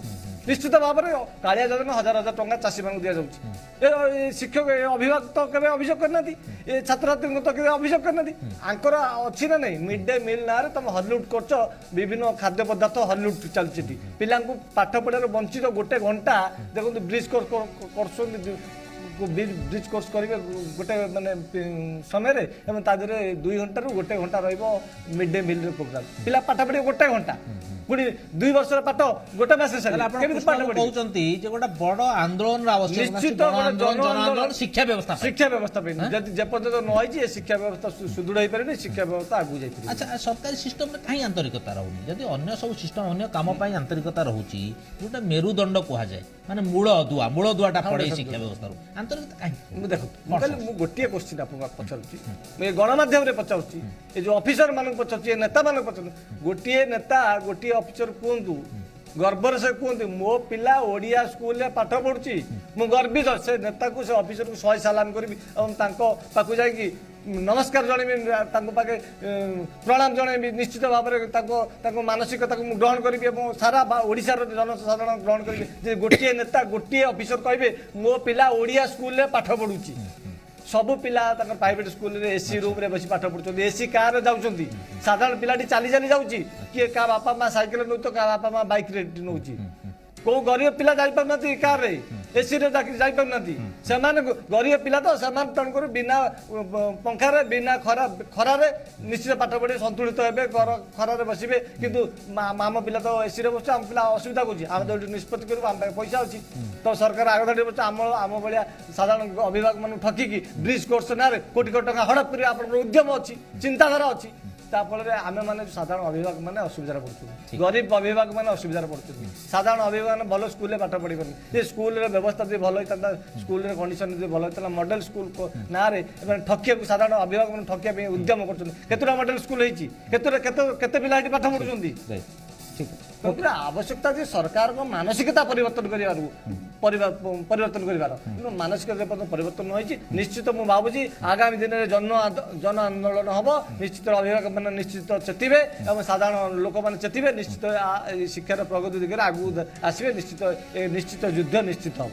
निश्चित भाव में कालिया योजना 1000 टंका चाषी मान दि जाऊँगी शिक्षक अभिभावक तो केवे अभियोग करना ये छात्र छात्री तो केवे अभियोग करना आंकर अच्छी ना नहीं मिड डे मिल ना तुम हरलुट कर विभिन्न खाद्य पदार्थ हरलुट चलती पिला पाठ पढ़ार वंचित गोटे घंटा देखो ब्रिज कोर्स ब्रिज कोर्स करेंगे गोटे माने समय तादेह 2 घंटा रू गोटे घंटा मिड डे मिल प्रोग्राम पिला पाठ पढ़े गोटे घंटा पुणी 2 वर्ष पाठ गोटे मास कहते गोटे बड़ आंदोलन आवश्यक शिक्षा व्यवस्था जेपर्यंत नई शिक्षा व्यवस्था सुदृढ़ हो पारे शिक्षा व्यवस्था आगू जाए। अच्छा सरकारी सिस्टम में कहीं आंतरिकता रोनी जदि अन्य सब सिस्टम अन्य काम आंतरिकता रोचे जोटा मेरुदंड कहुए माने मूल दुआटा पड़े शिक्षा व्यवस्था आंतरिकता कहीं देखो गोटे क्वेश्चन आपको पचारूँ गणमाध्यम पचारूँ ये जो ऑफिसर मान पचारूँ नेता मान पचारूँ गोटे नेता गोटे ऑफिसर कहतु गर्वर से कहते मो पिला ओडिया स्कूल रे पाठ पढ़ुची मु गर्वित से नेता को से ऑफिसर को 100 सलाम करी पाखु जाकि नमस्कार जनइबी पाखे प्रणाम जनइबी निश्चित भाव में मानसिकता को ग्रहण करी सारा ओडिशार जनसाधारण ग्रहण करेंगे गोटे नेता गोटे ऑफिसर कहे मो पिला ओडिया स्कूल रे पाठ पढ़ुची सबु पिला प्राइवेट स्कूल रे एसी रूम रे बसी पाठ पढ़ुଛନ୍ତି एसी कार रे जाउଛନ୍ତି साधारण पिलाटी चाली चाली जाउची कि का बापा माँ साइकिल नौ तो का बापा माँ बाइक रे नौची को गरीब पिला जाई पारनाती कार रे एसी रे जाई पारनाती से माने गरीब पिला तो से मान तन कर बिना पंखा रे बिना खरा रे निश्चित पाठ पढ़े संतुलित हेबे खरा रे बसिबे किंतु मामा पिला तो एसी रे बस हम पिला असुविधा होची हम तो निष्पत्ति करबो हम पैसा अछि तो सरकार आगधाड़ी बस आम भाया साधारण अभिभावक मान ठकिकी ब्रिज कोर्स ना कोटी कोटी टका हड़प कर आप उद्यम अच्छी चिंताधारा अच्छी ताफल आम मैंने साधारण अभिभावक मैंने असुविधा पड़ते गरीब अभिभावक मैंने असुविधा पड़ते साधारण अभिभावक मैंने भल स्कूल पाठ पढ़ी पारे स्कूल भवस्था जो भल होता स्कूल कंडीशन जो भल होता मॉडल स्कूल ना ठकिया साधारण अभिभावक मैंने ठकिया उद्यम कर मॉडल स्कूल होते पिला पाठ पढ़ुं पूरा आवश्यकता जे सरकार को मानसिकता परिवर्तन कर मानसिकता परिवर्तन होती निश्चित मुझे भावुँ आगामी दिन में जन आंदोलन हम निश्चित अभिभावक मैंने निश्चित चेतिबे और साधारण लोक मैंने चेतिबे निश्चित शिक्षार प्रगति दिगरे आगू आसवे निश्चित युद्ध निश्चित हम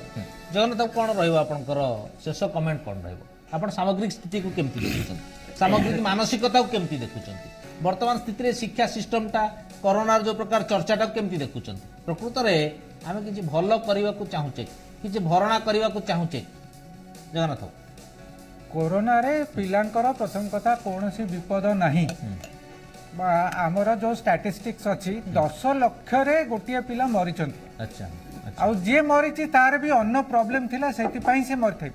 जगन्नाथ कौन रहा शेष कमेंट कौन रहा सामग्रिक स्थिति को केमती देखुं सामग्रिक मानसिकता को केमती देखुं वर्तमान स्थिति रे शिक्षा सिस्टमटा कोरोना जो प्रकार चर्चाटा केमती देखुं प्रकृत में आम कि भल करने को चाहूचे कि भरणा करने को चाहूचे जगन्नाथ कोरोना रे पिलांकर प्रथम कथा कौन सी विपद नहीं आमर जो स्टैटिस्टिक्स अच्छी 10 लाख रे गोटे पिला मरी अच्छा आउ जी मरी तार भी अन्न प्रॉब्लम थिला सेति से मरी थई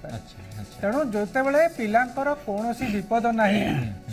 तेणु जोते बेले पिलांकर कौन सी विपद नहीं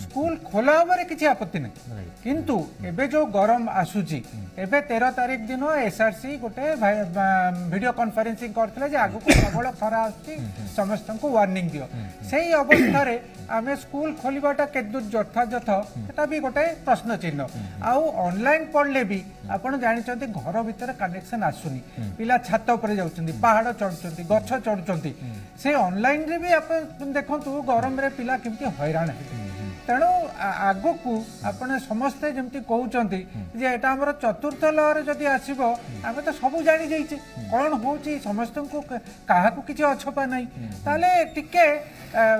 स्कूल खोला हमारे किसी आपत्ति नहीं किंतु एबे जो गरम आसूची एबे 13 तारीख दिन एसआरसी गोटे वीडियो कॉन्फ्रेंसिंग करथिले जे आगु को प्रबल खरा आसी समस्त को वार्निंग दियो सेही अवस्था रे आमे स्कूल खोलिबाटा केदु यथायथ सेटा भी गोटे प्रश्न चिन्ह आउ ऑनलाइन पढ़ले भी आपण जानिचंती घर भीतर कनेक्शन आसुनी पिला छात ऊपर जाउचंती पहाड़ चढ़ुचंती गछ चढ़ुचंती से ऑनलाइन रे भी आप देखंतु गरम रे पिला केमती हैरान है तेणु आगकू आपने समस्ते जमती कहउचंती जे एटा हमर चतुर्थ लहर जदि आसीबो आमे तो सब जानि जाइछे कोन होउची समस्त को काहाकू किछि अछपा नै ताले टिके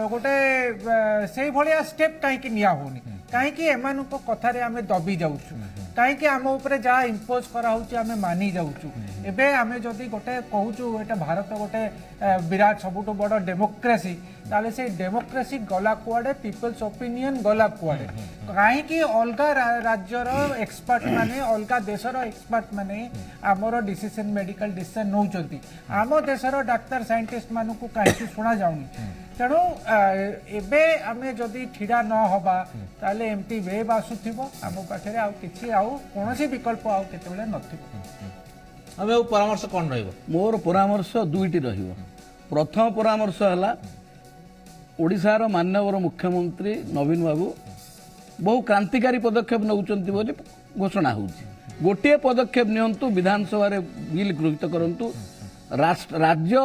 गोटे सेही भलिया स्टेप काहे कि निया होनी काहे कि एमानको कथारे आमे दबी जाउछु काहे कि आम ऊपर जा इम्पोज करा होउची आमे मानी जाउछु एबे आमे जदि गोटे कहउछु एटा भारत गोटे विराट सबुठ बड़ डेमोक्रेसी ताले से डेमोक्रेसी गला कुआडे पीपल्स ओपिनियन गला कुआडे काहे कि अलगा राज्यर एक्सपर्ट माने अलगा देशर एक्सपर्ट माने आमर डिसीजन मेडिकल डिसीजन नौचंती आम देशर डाक्तर साइंटिस्ट मानकू काहे कि सुना जाउनी तेणु एबे आमे जदि ठिड़ा न हबा ताले एमती वेब आसुथिबो आम पाखरे आउ किछि आउ कोनोसी विकल्प आउ केतेबेले नथिबो हमें परामर्श कौन रहिबो मोर परामर्श दुईटी रहिबो प्रथम परामर्श हला ओडिशार माननीय मुख्यमंत्री नवीन बाबू बहु क्रांतिकारी पदक्षेप नौचंती बोली घोषणा होउची गोटे पदक्षेप नियंतु विधानसभा रे बिल गृहीत करंतु राज्य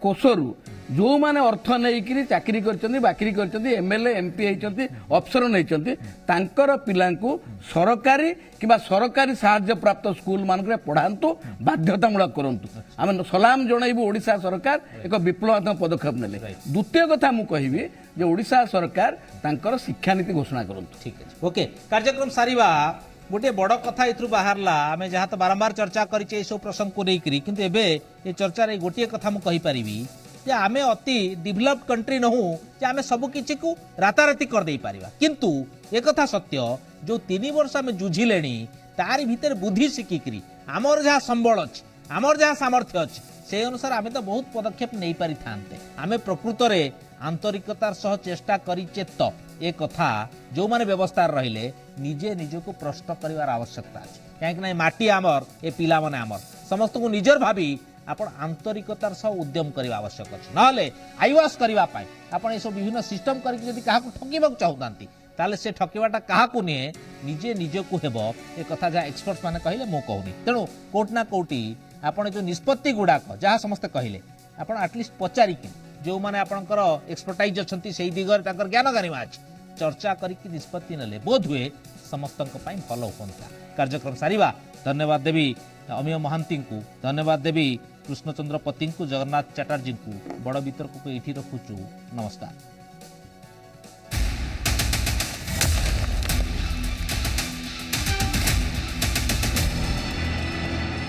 कोषरु जो माने अर्थ नहीं चाकरी करचंदी बाकरी करचंदी एमएलए एमपी होइचंती अफसर नैचंती तांकर पिलांकू सरकारी किबा सरकारी सहाय्य प्राप्त स्कूल मानकरे पढ़ांतु बाध्यतामूलक करंतु आमे सलाम जणाइबु ओडिशा सरकार एक विप्लवात्मक पदक्षेप नेले द्वितीय कथा मु कहिबी जे ओडिशा सरकार तांकर शिक्षा नीति घोषणा करंतु ठीक है ओके कार्यक्रम सारिबा गोटे बड़ कथा इथु बाहरला आमे जहाँ तो बारंबार चर्चा करिचे सब प्रसंग को लेकरी किंतु एबे ये चर्चा रे गोटे कथा मु कहि परिबी जे आमे अति डेवलप्ड कंट्री नहु जे आमे सब किछि को राताराती कर देई परिबा किंतु एक कथा सत्य जो 3 वर्ष आमे जुझिलेनी तारी भीतर बुद्धि सिकिकरी आमर जहाँ संबल अछि आमर जहाँ सामर्थ्य अछि से अनुसार आमे तो बहुत पदक्षेप नहीं पारि थांते आमे प्रकृत रे आंतरिकतार सह चेष्टा करिचे तो ए कथा जो माने व्यवस्था रहिले निजे निजे को प्रश्न करिवार आवश्यकता अछि काहे कि नै माटी आमर ए पिला माने आमर समस्त को निजर भाबी आपण आंतरिकतार सह उद्यम करबा आवश्यक अछि नहले आईवास करबा पाई आपण ए सब विभिन्न सिस्टम करिक जदि काहा को ठकीबाक चाहुतांती ताले से ठकीबाटा काहा को निए निजे निजे को हेबो ए कथा जा एक्सपर्ट्स माने कहिले मो कहूनी तेणु कोट ना कोटी आपण जो निष्पत्ति गुडाक जहाँ समस्त कहिले आपण एटलिस्ट पचारि कि जो माने आपनकर एक्सपर्टाइज अछंती सेही दिगर ताकर ज्ञान गानिमा अछि चर्चा करिक निष्पत्ति नले बोध हुए समस्तक पई भलो होंता कार्यक्रम सारिबा धन्यवाद देवी अमिय महांती को धन्यवाद देवी कृष्णचंद्र पति को जगन्नाथ चैटर्जी को बड़ वितर्क को एठी रखुचु नमस्कार।